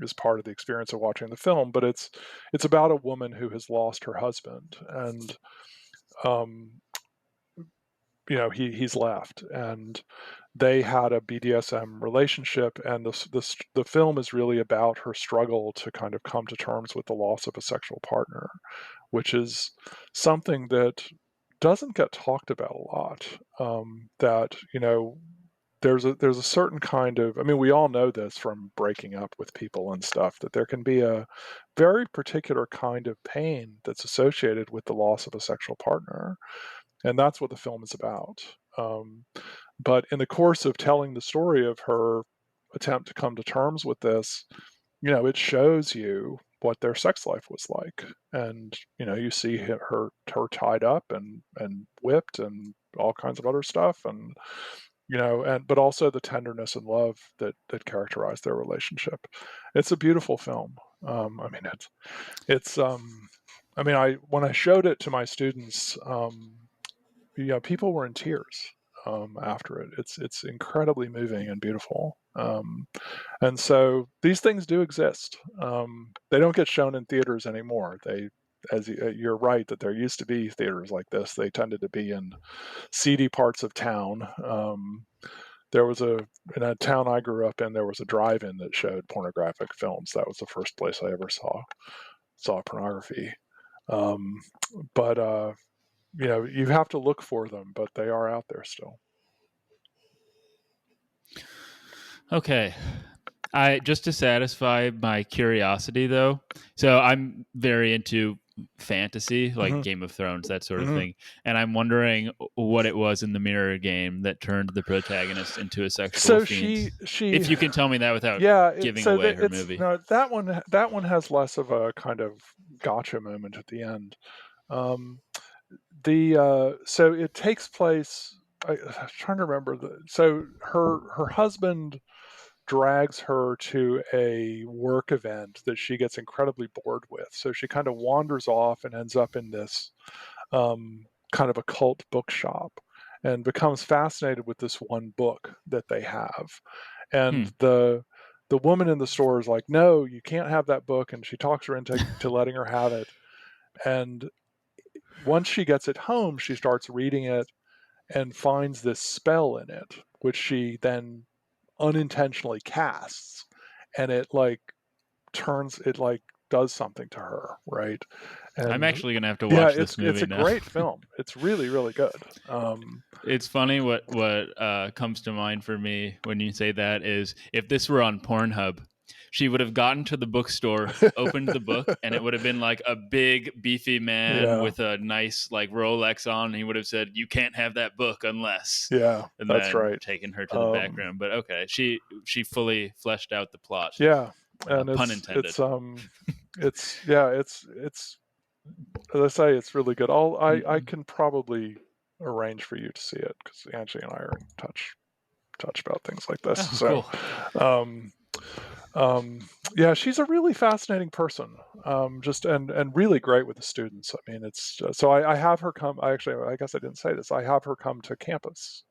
is part of the experience of watching the film. But it's about a woman who has lost her husband, and he's left, and they had a BDSM relationship, and the film is really about her struggle to kind of come to terms with the loss of a sexual partner, which is something that doesn't get talked about a lot. That there's a certain kind of, I mean, we all know this from breaking up with people and stuff, that there can be a very particular kind of pain that's associated with the loss of a sexual partner, and that's what the film is about. But in the course of telling the story of her attempt to come to terms with this, it shows you what their sex life was like, and you see her tied up and whipped and all kinds of other stuff, and but also the tenderness and love that characterized their relationship. It's a beautiful film. I mean, it's I mean, I when I showed it to my students, people were in tears after it. It's incredibly moving and beautiful. And so these things do exist. They don't get shown in theaters anymore. As you're right, that there used to be theaters like this. They tended to be in seedy parts of town. There was in a town I grew up in, there was a drive-in that showed pornographic films. That was the first place I ever saw pornography. Um, but you have to look for them, but they are out there still. Okay. I just to satisfy my curiosity though. So I'm very into fantasy, like Mm-hmm. Game of Thrones, that sort of Mm-hmm. thing. And I'm wondering what it was in the mirror game that turned the protagonist into a sexual So fiend. she If you can tell me that without yeah, giving away her it's movie. no, that one has less of a kind of gotcha moment at the end. Um, the so it takes place. I'm trying to remember so her husband drags her to a work event that she gets incredibly bored with. So she kind of wanders off and ends up in this kind of a cult bookshop and becomes fascinated with this one book that they have. Hmm. And the woman in the store is like, "No, you can't have that book," and she talks her into letting her have it. And once she gets it home, she starts reading it and finds this spell in it, which she then unintentionally casts, and it like does something to her, right? I'm And actually gonna have to yeah, watch this it's movie a now. great film. It's really really good. It's funny what comes to mind for me when you say that is if this were on Pornhub, she would have gotten to the bookstore, opened the book, and it would have been like a big beefy man Yeah, with a nice like Rolex on. And he would have said, "You can't have that book unless," yeah, and that's then right. taken her to the Um, background. But okay, she fully fleshed out the plot. yeah, and Pun intended. it's as I say, it's really good. I Mm-mm. can probably arrange for you to see it because Angie and I are in touch about things like this. Oh, So, cool. um, yeah, she's a really fascinating person. Just and really great with the students. I mean, it's so I have her come. I guess I didn't say this. I have her come to campus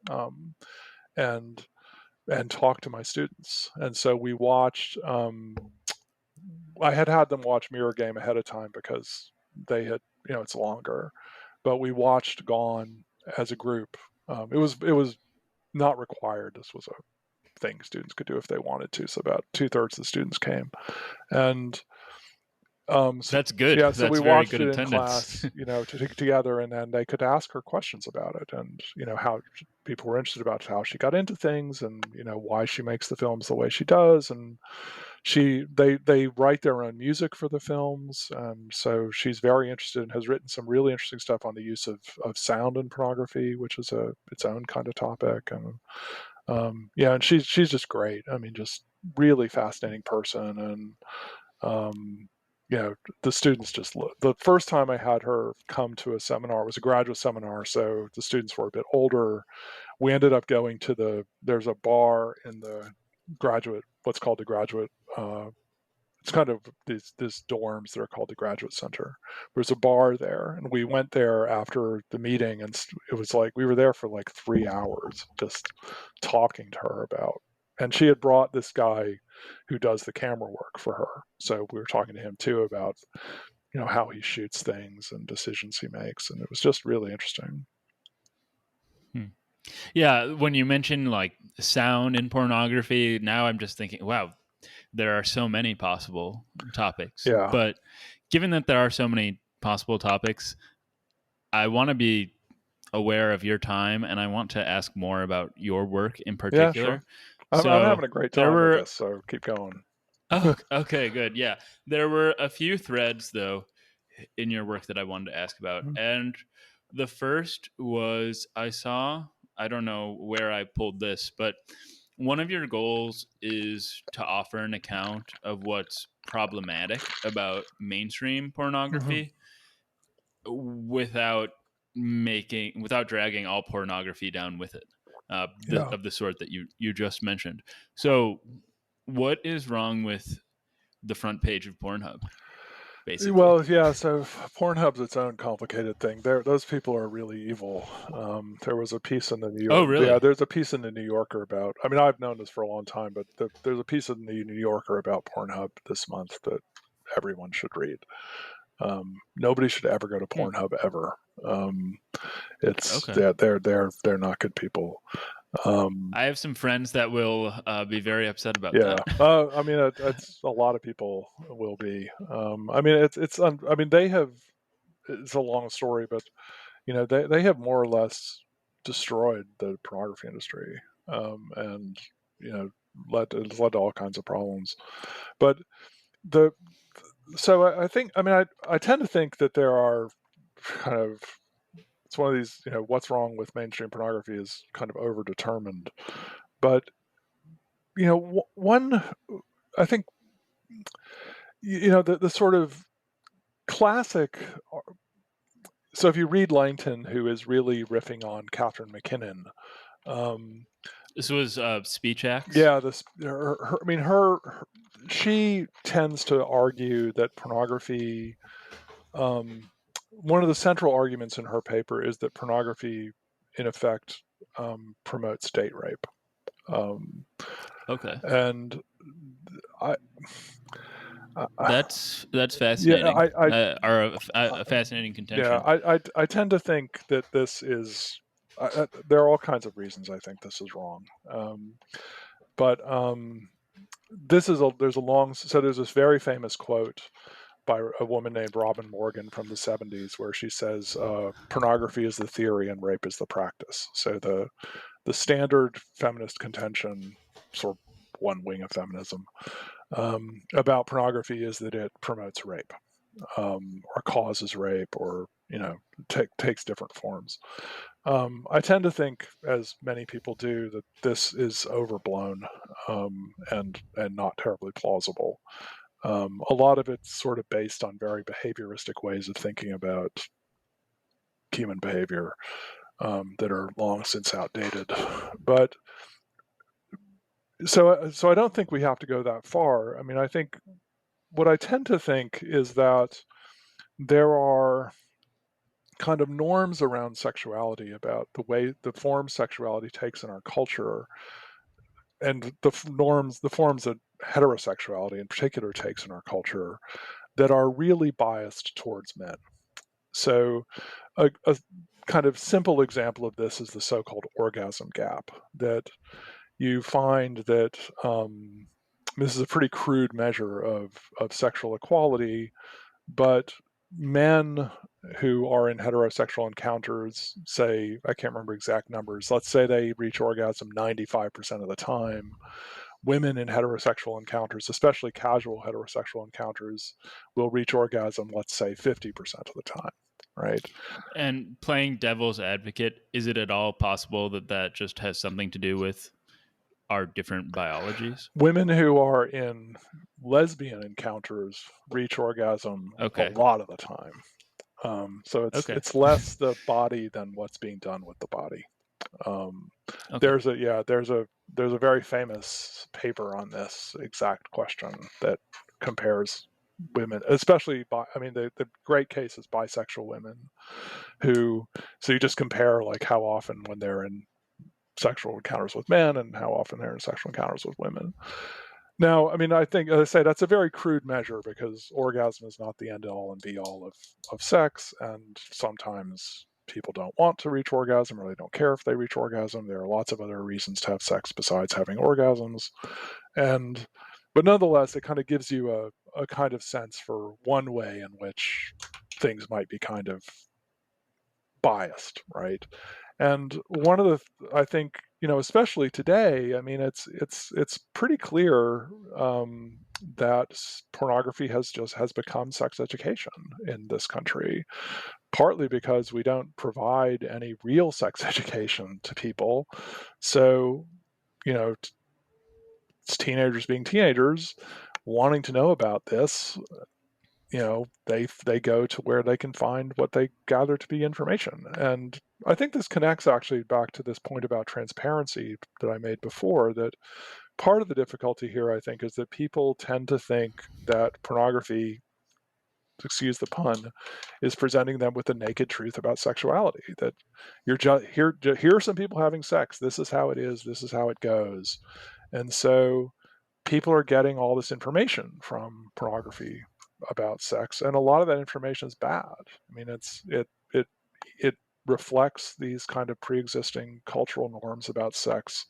and talk to my students. And so we watched. I had them watch Mirror Game ahead of time because they had it's longer, but we watched Gone as a group. It was not required. This was a thing students could do if they wanted to. So about 2/3 of the students came, and so, That's good. yeah, so we That's very watched good it in attendance. class, together, and then they could ask her questions about it, and how people were interested about how she got into things, and why she makes the films the way she does, and they write their own music for the films, and so she's very interested and has written some really interesting stuff on the use of sound in pornography, which is its own kind of topic, and yeah, and she's just great. I mean, just really fascinating person, and um, the students just look. The first time I had her come to a seminar was a graduate seminar, so the students were a bit older. We ended up going to there's a bar in the what's called the graduate. It's kind of these dorms that are called the graduate center. There's a bar there, and we went there after the meeting, and it was like we were there for like 3 hours just talking to her about. And she had brought this guy who does the camera work for her, so we were talking to him too about how he shoots things and decisions he makes, and it was just really interesting. Hmm. Yeah, when you mention like sound in pornography, now I'm just thinking, wow, there are so many possible topics. Yeah. But given that there are so many possible topics, I want to be aware of your time and I want to ask more about your work in Yeah, sure. particular. I'm So having a great there time with were this, so keep going. oh, okay, good. Yeah. There were a few threads though in your work that I wanted to ask about. And the first was I don't know where I pulled this, but one of your goals is to offer an account of what's problematic about mainstream Mhm. pornography without without dragging all pornography down with it, Yeah. of the sort that you just mentioned. So what is wrong with the front page of Pornhub, basically? Well, yeah. So Pornhub's its own complicated thing. Those people are really evil. There was a piece in the New Oh, York. Yeah, really? there's a piece in the New Yorker about. I mean, I've known this for a long time, but there's a piece in the New Yorker about Pornhub this month that everyone should read. Nobody should ever go to Hmm. Pornhub ever. Um, it's Okay. they're not good people. Um, I have some friends that will be very upset about yeah, that. I mean, it's a lot of people will be. I mean, I mean, they have. It's a long story, but they have more or less destroyed the pornography industry, and you know it's led to all kinds of problems. But the so I think I mean I tend to think that there are kind of it's one of these what's wrong with mainstream pornography is kind of overdetermined, but one I think the sort of classic. So if you read Langton, who is really riffing on Catherine McKinnon, um, This was Speech Acts. yeah, I mean, she tends to argue that pornography. Um, one of the central arguments in her paper is that pornography, in effect, promotes date rape, um, Okay. and I, That's yeah, fascinating. Or I a fascinating yeah, contention. I tend to think that this is. There are all kinds of reasons I think this is wrong, but there's a long so there's this very famous quote by a woman named Robin Morgan from the 70s where she says pornography is the theory and rape is the practice. So the standard feminist contention, sort of one wing of feminism, about pornography is that it promotes rape, or causes rape, or takes different forms. I tend to think, as many people do, that this is overblown, and not terribly plausible. A lot of it's sort of based on very behavioristic ways of thinking about human behavior, that are long since outdated. But so I don't think we have to go that far. I mean, I think what I tend to think is that there are kind of norms around sexuality, about the way the form sexuality takes in our culture, and the forms that heterosexuality in particular takes in our culture, that are really biased towards men. So a kind of simple example of this is the so-called orgasm gap, that you find that this is a pretty crude measure of sexual equality, but men who are in heterosexual encounters, say, I can't remember exact numbers, let's say they reach orgasm 95% of the time. Women in heterosexual encounters, especially casual heterosexual encounters, will reach orgasm, let's say, 50% of the time, right? And playing devil's advocate, is it at all possible that that just has something to do with our different biologies? Women who are in lesbian encounters reach orgasm a Okay. lot of the time. So Okay. it's less the body than what's being done with the body. Um, Okay. there's a very famous paper on this exact question that compares women, especially I mean the great case is bisexual women who, so you just compare like how often when they're in sexual encounters with men and how often they're in sexual encounters with women. Now, I mean, I think, as I say, that's a very crude measure because orgasm is not the end all and be all of sex, and sometimes people don't want to reach orgasm, or they don't care if they reach orgasm. There are lots of other reasons to have sex besides having orgasms. But nonetheless, it kind of gives you a kind of sense for one way in which things might be kind of biased, right? And one of I think, especially today, I mean, it's pretty clear that pornography has become sex education in this country, partly because we don't provide any real sex education to people. So, it's teenagers being teenagers, wanting to know about this. They go to where they can find what they gather to be information. And I think this connects actually back to this point about transparency that I made before, that part of the difficulty here, I think, is that people tend to think that pornography, excuse the pun, is presenting them with the naked truth about sexuality, that you're just here are some people having sex, this is how it is, this is how it goes. And so people are getting all this information from pornography about sex, and a lot of that information is bad. I mean, it reflects these kind of pre-existing cultural norms about sex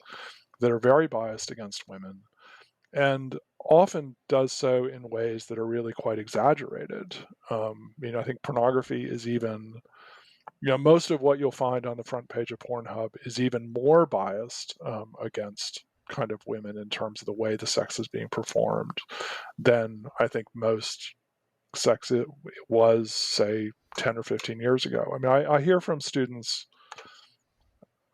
that are very biased against women, and often does so in ways that are really quite exaggerated. I think pornography is even, most of what you'll find on the front page of Pornhub is even more biased against kind of women in terms of the way the sex is being performed than I think most sex it was, say, 10 or 15 years ago. I mean, I hear from students,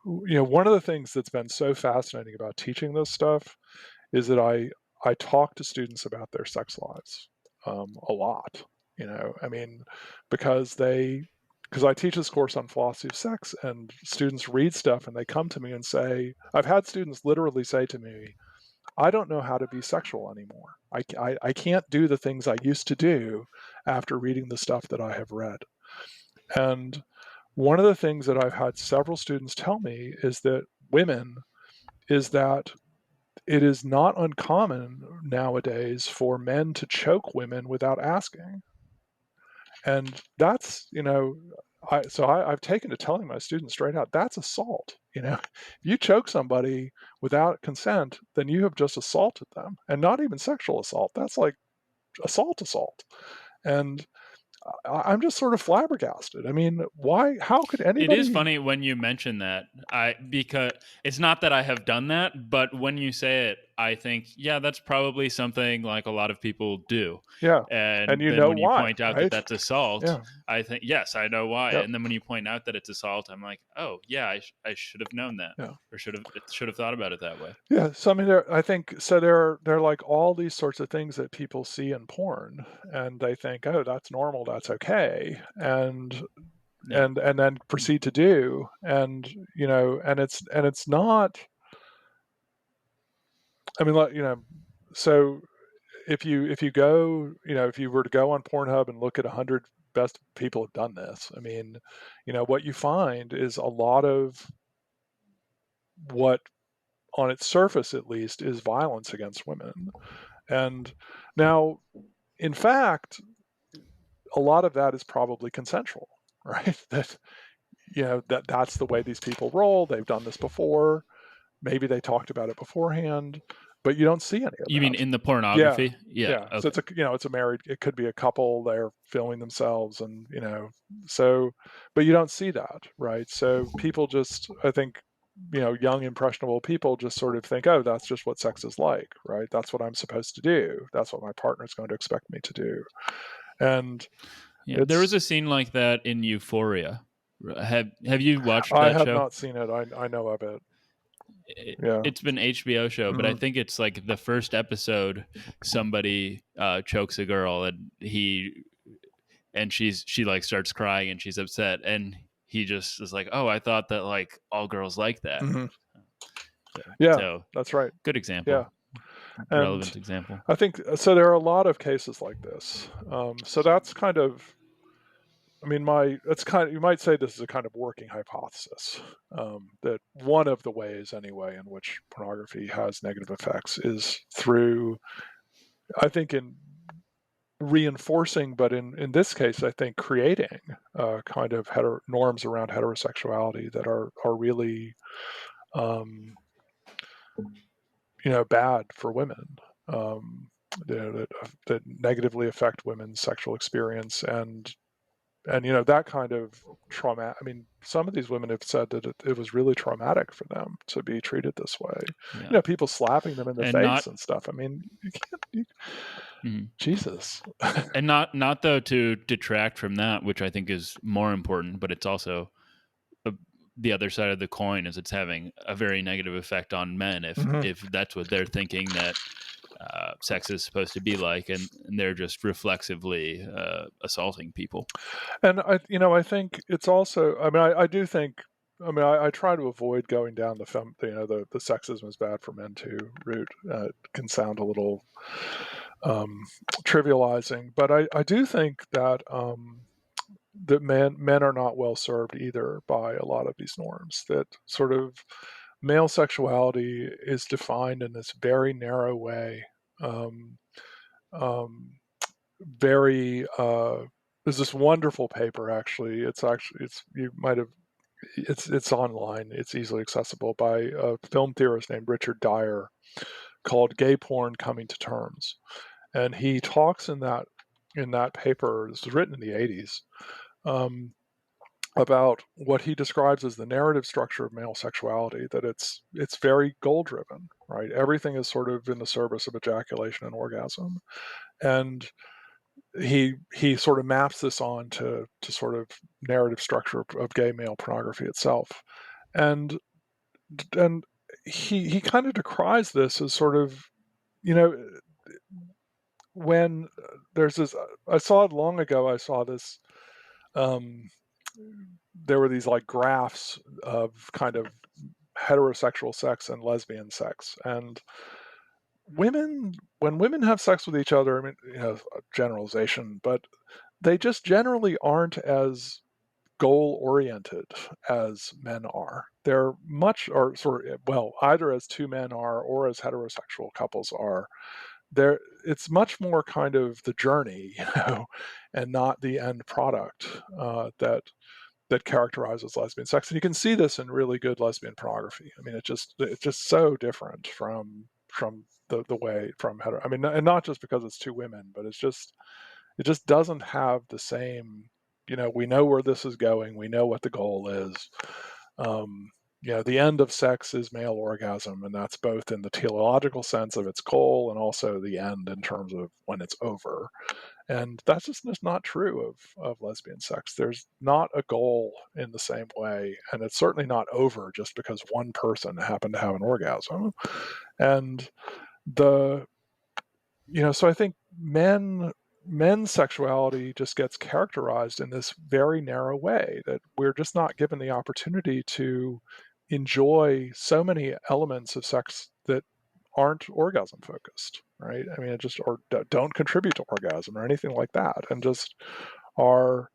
one of the things that's been so fascinating about teaching this stuff is that I talk to students about their sex lives a lot, I mean, because I teach this course on philosophy of sex, and students read stuff and they come to me and say, I've had students literally say to me, I don't know how to be sexual anymore. I can't do the things I used to do after reading the stuff that I have read. And one of the things that I've had several students tell me is that it is not uncommon nowadays for men to choke women without asking. And that's, I've taken to telling my students straight out, that's assault. If you choke somebody without consent, then you have just assaulted them, and not even sexual assault. That's like assault. And I'm just sort of flabbergasted. I mean, why? How could It is anybody? funny when you mention that. Because it's not that I have done that, but when you say it, I think, yeah, that's probably something like a lot of people do. Yeah, and And you then know when you why, point out that right? that's assault, Yeah, I think, yes, I know why. yep, And then when you point out that it's assault, I'm like, oh, yeah, I should have known that, yeah. or should have thought about it that way. Yeah, so I mean, I think so. There are like all these sorts of things that people see in porn, and they think, "Oh, that's normal, that's okay," and Yeah. then proceed to do, and and it's not. I mean, like, so if you go, if you were to go on Pornhub and look at 100 best people have done this, I mean, what you find is a lot of what, on its surface at least, is violence against women. And now, in fact, a lot of that is probably consensual, right? That that's the way these people roll. They've done this before. Maybe they talked about it beforehand, but you don't see any of You mean that. in the Yeah, pornography? Yeah. yeah. So Okay. it's a married. It could be a couple. They're filming themselves, and so, but you don't see that, right? So people just, I think, young impressionable people just sort of think, oh, that's just what sex is like, right? That's what I'm supposed to do. That's what my partner's going to expect me to do, and Yeah. There was it's. a scene like that in Euphoria. Have you watched I that have show? not seen it. I know of it. Yeah. It's been HBO show, but I Hmm. think it's like the first episode. Somebody chokes a girl, and she like starts crying, and she's upset, and he just is like, "Oh, I thought that like all girls like that." Hmm. Yeah, So that's right. good Yeah, example, and relevant example. I think so. There are a lot of cases like this. So that's kind of. I mean, that's kind of, you might say this is a kind of working hypothesis, that one of the ways, anyway, in which pornography has negative effects is through, I think, in reinforcing, but in this case, I think creating kind of norms around heterosexuality that are really um, bad for women. That negatively affect women's sexual experience, and that kind of trauma. I mean, some of these women have said that it was really traumatic for them to be treated this way. Yeah. People slapping them in the And face not and stuff. I mean, you can't. mhm. Jesus. And not though to detract from that, which I think is more important, but it's also a, the other side of the coin is it's having a very negative effect on men hmm if that's what they're thinking that sex is supposed to be like, and they're just reflexively assaulting people. And I think it's also. I mean, I do think. I mean, I try to avoid going down the sexism is bad for men too route. It can sound a little um, trivializing, but I do think that men are not well served either by a lot of these norms. That sort of male sexuality is defined in this very narrow way. Um, um, very there's this wonderful paper actually. It's you might have it's online. It's easily accessible by a film theorist named Richard Dyer called "Gay Porn Coming to Terms," and he talks in that paper. This was written in the 80s. Um, about what he describes as the narrative structure of male sexuality, that it's very goal driven, right? Everything is sort of in the service of ejaculation and orgasm, and he sort of maps this on to sort of narrative structure of gay male pornography itself, and and he kind of decries this as sort of, you know when there's this. I saw it long ago. I saw this. Um, there were these like graphs of kind of heterosexual sex and lesbian sex, and when women have sex with each other, I mean, generalization, but they just generally aren't as goal oriented as men are. They're much, or sort of, well, either as two men are or as heterosexual couples are. There, it's much more kind of the journey, and not the end product that characterizes lesbian sex. And you can see this in really good lesbian pornography. I mean, it's just so different from the way from hetero. I mean, and not just because it's two women, but it just doesn't have the same. We know where this is going. We know what the goal is. Um, the end of sex is male orgasm, and that's both in the teleological sense of its goal and also the end in terms of when it's over. And that's just not true of lesbian sex. There's not a goal in the same way, and it's certainly not over just because one person happened to have an orgasm. And the so I think men's sexuality just gets characterized in this very narrow way, that we're just not given the opportunity to enjoy so many elements of sex that aren't orgasm focused, right? I mean, it just or don't contribute to orgasm or anything like that, and just are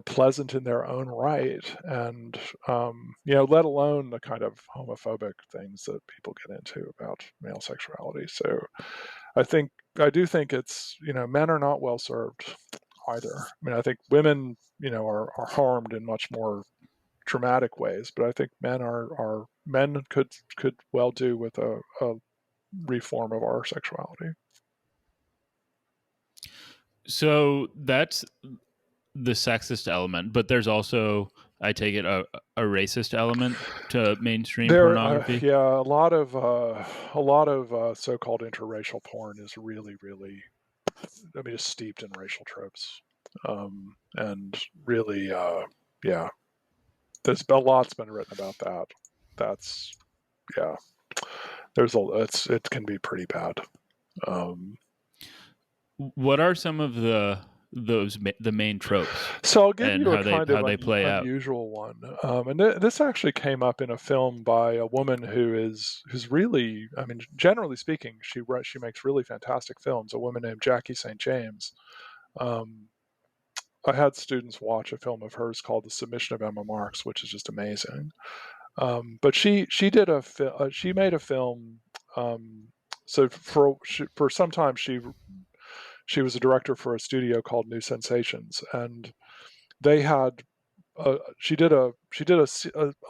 pleasant in their own right, and let alone the kind of homophobic things that people get into about male sexuality. So I do think it's men are not well served either. I mean, I think women are harmed in much more dramatic ways, but I think men could well do with a reform of our sexuality. So that's the sexist element, but there's also, I take it, a racist element to mainstream There, pornography. yeah, a lot of so-called interracial porn is really, really, I mean, just steeped in racial tropes, and really, yeah, there's a lot's been written about that. That's yeah, it can be pretty bad. Um, What are some of the main tropes so I'll give and you a kind of how they play out? unusual one, and this actually came up in a film by a woman who's really, I mean, generally speaking, she makes really fantastic films. A woman named Jackie St. James. Um, I had students watch a film of hers called The Submission of Emma Marx, which is just amazing. But she did she made a film. So for some time she was a director for a studio called New Sensations, and they had she did a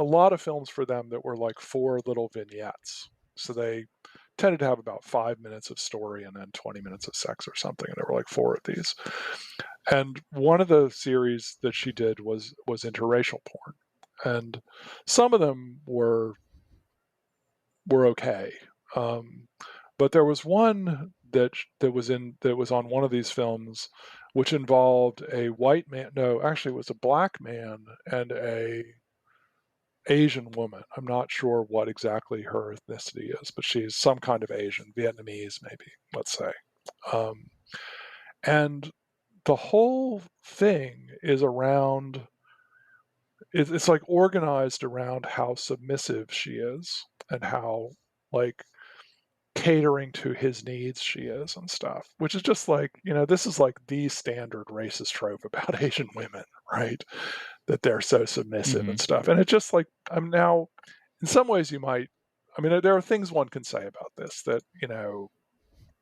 lot of films for them that were like 4 little vignettes. So they tended to have about 5 minutes of story and then 20 minutes of sex or something, and there were like 4 of these. And one of the series that she did was interracial porn, and some of them were okay. But there was one that was on one of these films, which involved a white man. No, actually, it was a black man and a Asian woman. I'm not sure what exactly her ethnicity is, but she's some kind of Asian, Vietnamese, maybe. Let's say, um, and the whole thing is around. It's like organized around how submissive she is and how like catering to his needs she is and stuff, which is just like, this is like the standard racist trope about Asian women, right? That they're so submissive Mm-hmm. and stuff. And it's just like, I'm now, in some ways, there are things one can say about this that,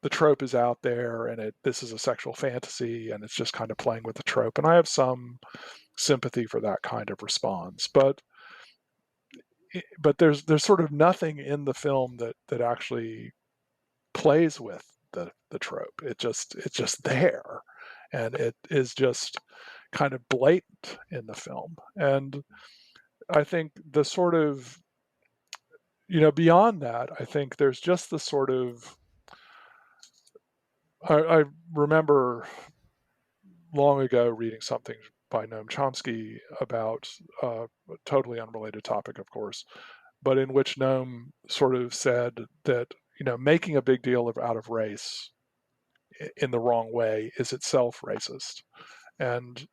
the trope is out there and this is a sexual fantasy and it's just kind of playing with the trope. And I have some sympathy for that kind of response. But there's sort of nothing in the film that actually plays with the trope. It's just there, and it is just kind of blatant in the film. And I think the sort of beyond that, I think there's just the sort of I remember long ago reading something by Noam Chomsky about a totally unrelated topic, of course, but in which Noam sort of said that making a big deal out of race in the wrong way is itself racist. And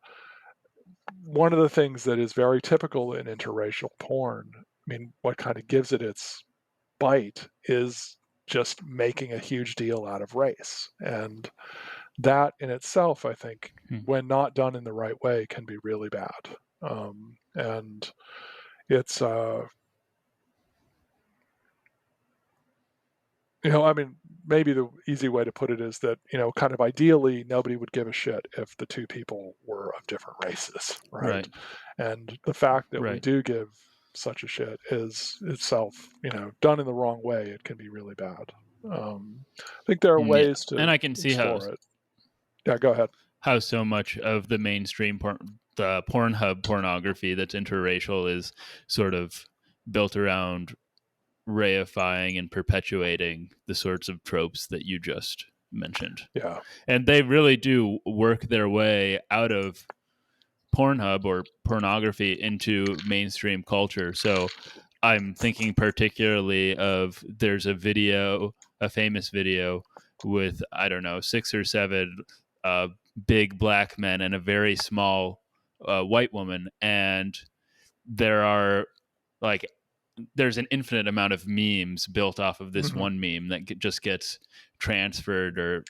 one of the things that is very typical in interracial porn, I mean, what kind of gives it its bite is just making a huge deal out of race. And that in itself, I think, when not done in the right way, can be really bad. And it's, maybe the easy way to put it is that, kind of ideally, nobody would give a shit if the two people were of different races, right? And the fact that we do give such a shit is itself, done in the wrong way, it can be really bad. I think there are ways to and I can see explore it. Yeah, go ahead. How so much of the mainstream the Pornhub pornography that's interracial is sort of built around reifying and perpetuating the sorts of tropes that you just mentioned. Yeah. And they really do work their way out of Pornhub or pornography into mainstream culture. So I'm thinking particularly of there's a famous video with, I don't know, 6 or 7 big black men and a very small white woman. And there are like, there's an infinite amount of memes built off of this one meme that just gets transferred or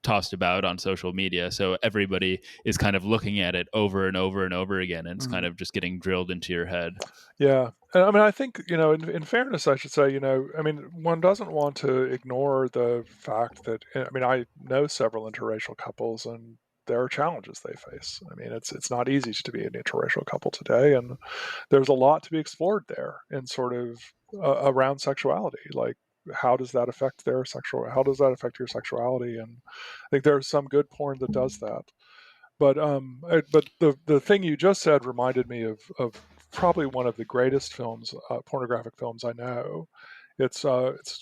tossed about on social media. So everybody is kind of looking at it over and over and over again, and it's kind of just getting drilled into your head. Yeah. And I mean, I think, in fairness, I should say, one doesn't want to ignore the fact that, I know several interracial couples and there are challenges they face. I mean, it's not easy to be an interracial couple today, and there's a lot to be explored there in sort of around sexuality. Like, how does that affect how does that affect your sexuality? And I think there's some good porn that does that. But the thing you just said reminded me of probably one of the greatest films, pornographic films I know. It's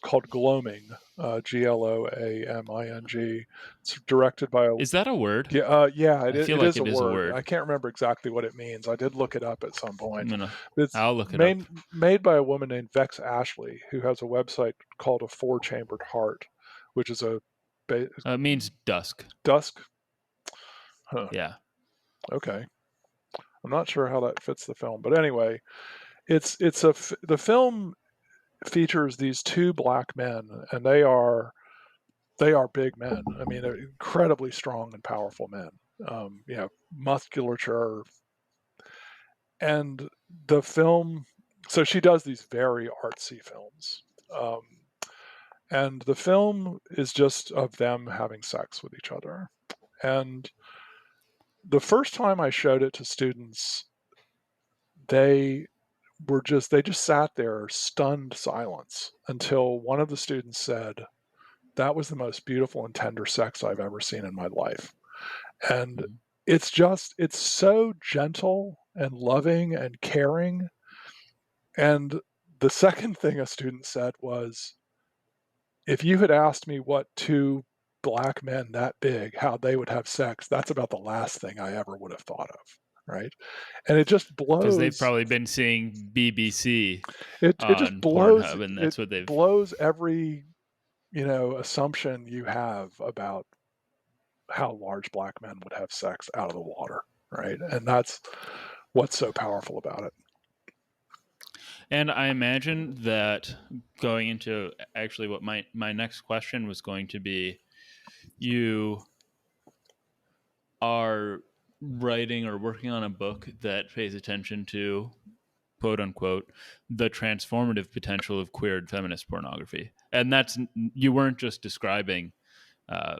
called Gloaming, Gloaming. It's directed by a Is that a word? yeah, I feel it like is a it is a word. word. I can't remember exactly what it means. I did look it up at some point. It's I'll look it up. made by a woman named Vex Ashley, who has a website called A Four-Chambered Heart, which is It means dusk. dusk. Huh. Yeah. Okay. I'm not sure how that fits the film, but anyway, the film features these 2 black men, and they are big men. I mean, they're incredibly strong and powerful men. Musculature, and the film. So she does these very artsy films, And the film is just of them having sex with each other. And the first time I showed it to students, they they just sat there stunned silence until one of the students said, "That was the most beautiful and tender sex I've ever seen in my life." And Mhm. it's so gentle and loving and caring. And the second thing a student said was, if you had asked me what two black men that big, how they would have sex, that's about the last thing I ever would have thought of. Right. And it just Because they've blows probably been seeing BBC it just on Pornhub, and it that's what they've. blows every, assumption you have about how large black men would have sex out of the water. Right. And that's what's so powerful about it. And I imagine that going into actually what my next question was going to be, you are writing or working on a book that pays attention to, quote unquote, the transformative potential of queer and feminist pornography. And that's, you weren't just describing uh,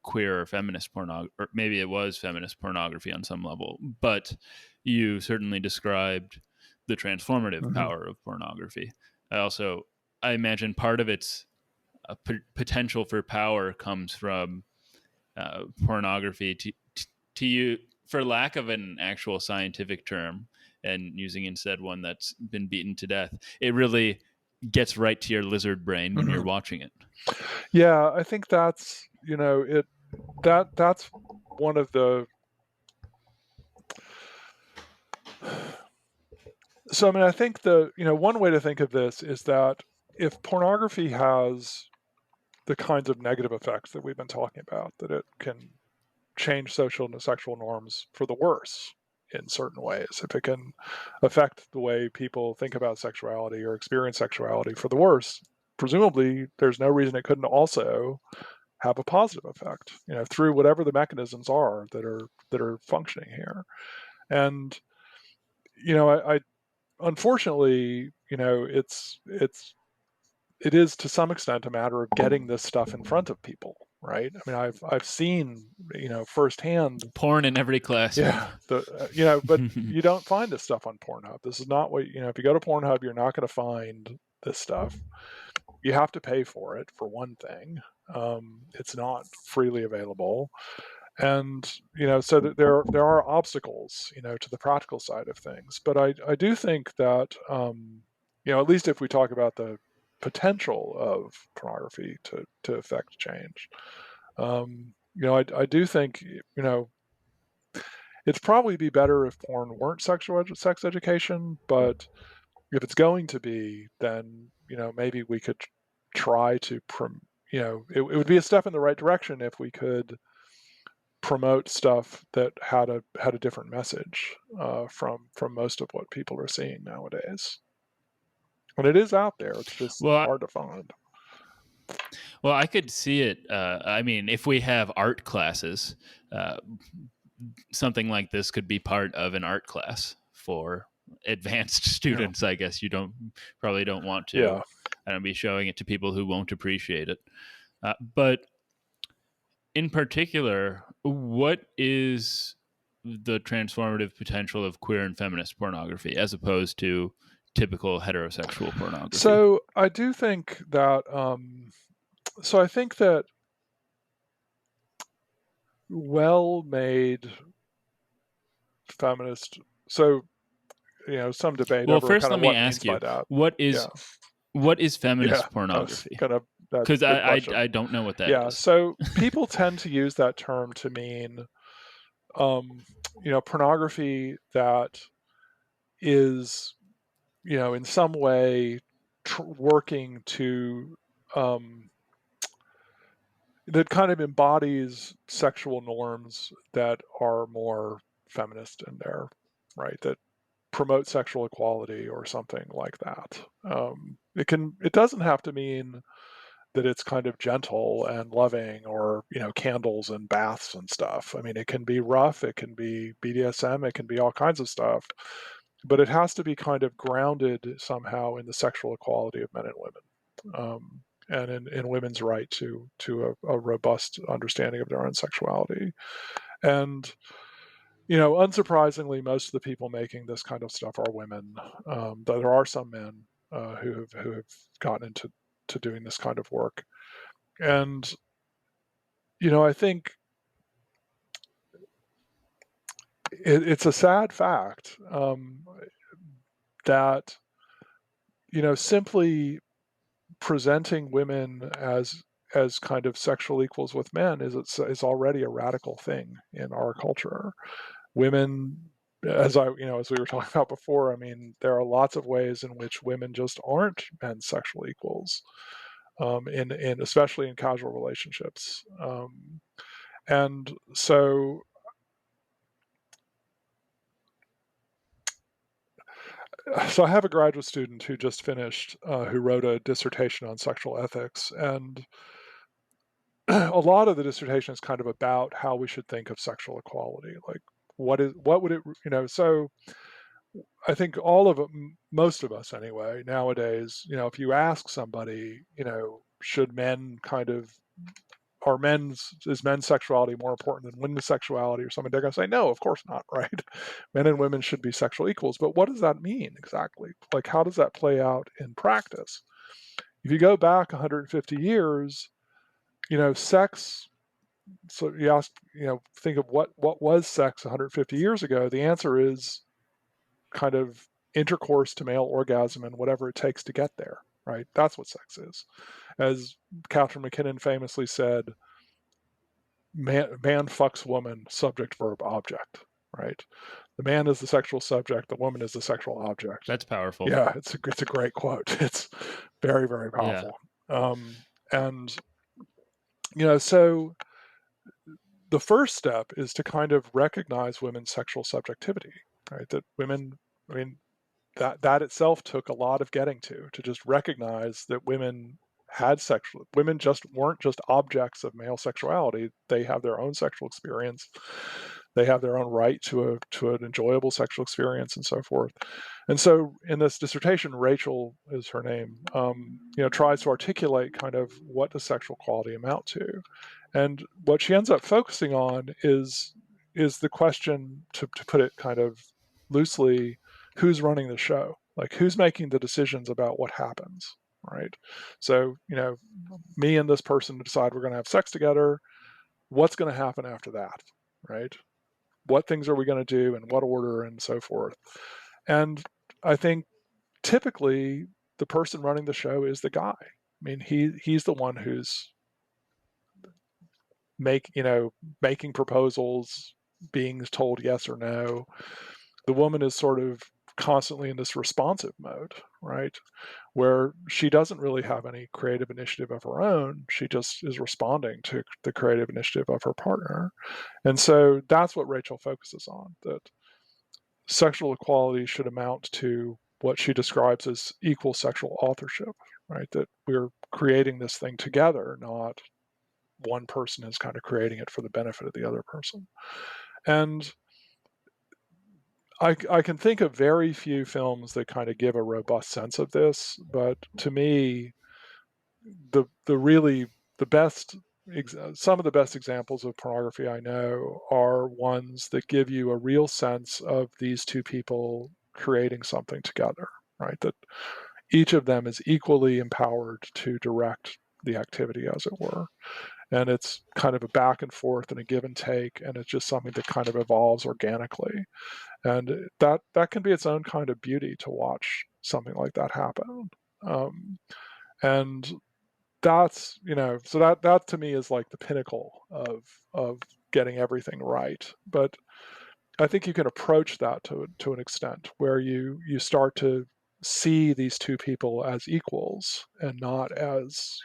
queer or feminist pornography, or maybe it was feminist pornography on some level, but you certainly described the transformative Mm-hmm. power of pornography. I imagine part of its potential for power comes from pornography to you, for lack of an actual scientific term and using instead one that's been beaten to death. It really gets right to your lizard brain when Mm-hmm. you're watching it. Yeah, I think that's that's one of the so I mean I think one way to think of this is that if pornography has the kinds of negative effects that we've been talking about, that it can change social and sexual norms for the worse in certain ways, if it can affect the way people think about sexuality or experience sexuality for the worse, presumably there's no reason it couldn't also have a positive effect, through whatever the mechanisms are that are functioning here. And I unfortunately, it is to some extent a matter of getting this stuff in front of people, right? I mean, I've seen, firsthand. Porn in every classroom. Yeah, but you don't find this stuff on Pornhub. This is not what, if you go to Pornhub, you're not going to find this stuff. You have to pay for it, for one thing. It's not freely available. And, so there are obstacles, to the practical side of things. But I do think that, at least if we talk about the potential of pornography to affect change, I do think, it'd probably be better if porn weren't sex education, but if it's going to be, then maybe we could try to it would be a step in the right direction if we could promote stuff that had a different message from most of what people are seeing nowadays. And it is out there; it's just well, hard to find. well, I could see it. I mean, if we have art classes, uh, something like this could be part of an art class for advanced Yeah, students. I guess you probably don't want to, yeah. I don't be showing it to people who won't appreciate it. But in particular, what is the transformative potential of queer and feminist pornography as opposed to typical heterosexual pornography? So I do think that. So I think that well-made feminist. So some debate Well, over first kind let of me what means ask by you, that. what Yeah, is yeah. feminist That's pornography? kind of that's Because a good question. I don't know what that Yeah. is. So people tend to use that term to mean, um, pornography that is, in some way working to, um, that kind of embodies sexual norms that are more feminist in there, right? That promote sexual equality or something like that. It doesn't have to mean that it's kind of gentle and loving, or candles and baths and stuff. I mean, it can be rough, it can be BDSM, it can be all kinds of stuff, but it has to be kind of grounded somehow in the sexual equality of men and women. and in women's right to a robust understanding of their own sexuality. And unsurprisingly, most of the people making this kind of stuff are women. Though there are some men who have gotten into doing this kind of work. And I think it's a sad fact that simply presenting women as kind of sexual equals with men is already a radical thing in our culture. Women, as as we were talking about before, I mean, there are lots of ways in which women just aren't men's sexual equals, in especially in casual relationships, and so I have a graduate student who just finished, who wrote a dissertation on sexual ethics, and a lot of the dissertation is kind of about how we should think of sexual equality. Like, what would it, so I think all of it, most of us anyway, nowadays, if you ask somebody, should men kind of, is men's sexuality more important than women's sexuality or something, they're going to say, no, of course not, right? Men and women should be sexual equals. But what does that mean exactly? Like, how does that play out in practice? If you go back 150 years, sex, so you ask, think of what was sex 150 years ago. The answer is kind of intercourse to male orgasm and whatever it takes to get there, right? That's what sex is. As Catherine McKinnon famously said, man fucks woman, subject, verb, object, right? The man is the sexual subject, the woman is the sexual object. That's powerful. Yeah, it's a great quote. It's very, very powerful. Yeah. And so the first step is to kind of recognize women's sexual subjectivity, right? That women, I mean, that itself took a lot of getting to just recognize that women just weren't just objects of male sexuality. They have their own sexual experience. They have their own right to an enjoyable sexual experience and so forth. And so in this dissertation, Rachel is her name, tries to articulate kind of what does sexual quality amount to. And what she ends up focusing on is the question, to put it kind of loosely, who's running the show? Like, who's making the decisions about what happens, right? So, me and this person decide we're going to have sex together. What's going to happen after that, right? What things are we going to do, in what order, and so forth. And I think typically the person running the show is the guy. I mean, he's the one who's making proposals, being told yes or no. The woman is sort of constantly in this responsive mode, right? Where she doesn't really have any creative initiative of her own. She just is responding to the creative initiative of her partner. And so that's what Rachel focuses on, that sexual equality should amount to what she describes as equal sexual authorship, right? That we're creating this thing together, not one person is kind of creating it for the benefit of the other person. And I can think of very few films that kind of give a robust sense of this, but to me, the best, some of the best examples of pornography I know are ones that give you a real sense of these two people creating something together, right? That each of them is equally empowered to direct the activity, as it were. And it's kind of a back and forth and a give and take, and it's just something that kind of evolves organically. And that can be its own kind of beauty, to watch something like that happen. And that's, so that to me is like the pinnacle of getting everything right. But I think you can approach that to an extent where you start to see these two people as equals and not as,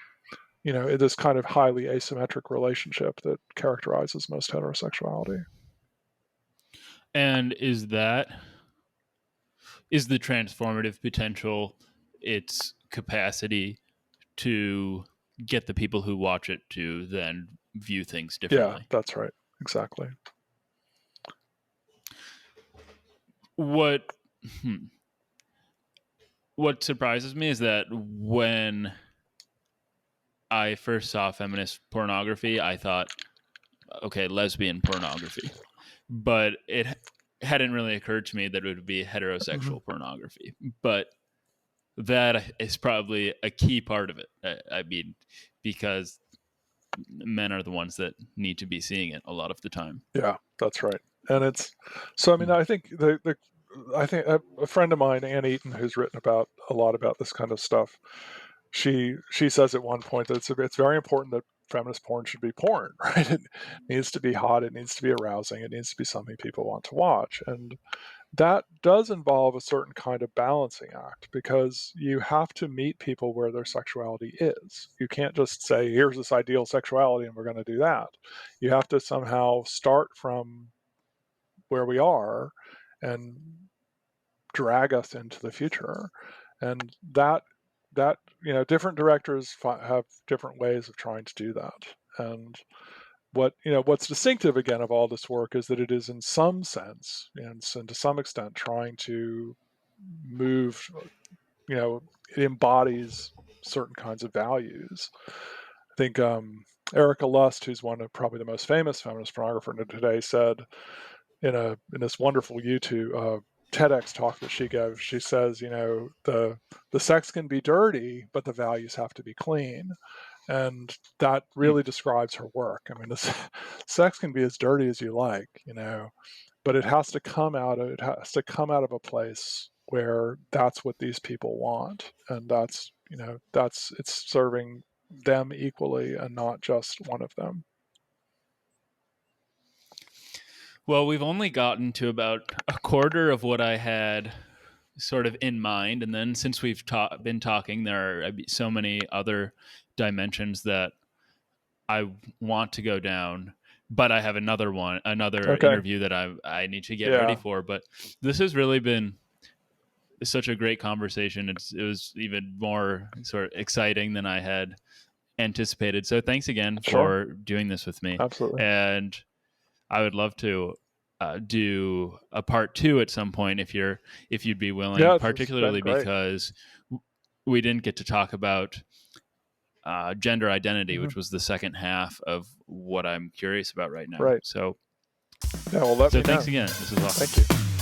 this kind of highly asymmetric relationship that characterizes most heterosexuality. And is the transformative potential its capacity to get the people who watch it to then view things differently? Yeah, that's right. Exactly. What what surprises me is that when I first saw feminist pornography, I thought, okay, lesbian pornography, but it hadn't really occurred to me that it would be Mhm. heterosexual pornography. But that is probably a key part of it. I mean, because men are the ones that need to be seeing it a lot of the time. Yeah, that's right. And it's so. I mean, I think I think a friend of mine, Ann Eaton, who's written about a lot about this kind of stuff. She says at one point that it's very important that feminist porn should be porn, right? It needs to be hot. It needs to be arousing. It needs to be something people want to watch. And that does involve a certain kind of balancing act because you have to meet people where their sexuality is. You can't just say, here's this ideal sexuality and we're going to do that. You have to somehow start from where we are and drag us into the future. And that different directors have different ways of trying to do that. And what's distinctive again of all this work is that it is in some sense and to some extent trying to move, it embodies certain kinds of values. I think Erica Lust, who's one of probably the most famous feminist pornographer today, said in this wonderful YouTube TEDx talk that she gave, she says, the sex can be dirty, but the values have to be clean. And that really describes her work. I mean, sex can be as dirty as you like, but it has to come out of a place where that's what these people want, and it's serving them equally and not just one of them. Well, we've only gotten to about a quarter of what I had sort of in mind, and then since we've been talking, there are so many other dimensions that I want to go down, but I have another Okay. interview that I need to get ready Yeah. for. But this has really been such a great conversation. It was even more sort of exciting than I had anticipated. So thanks again Sure. for doing this with me, Absolutely. and I would love to do a part 2 at some point if you'd be willing, Yeah, it's been particularly great. because we didn't get to talk about gender identity, Hmm. which was the second half of what I'm curious about right now. Right. So, Yeah, well, let me know. thanks again. This was awesome. Thank you.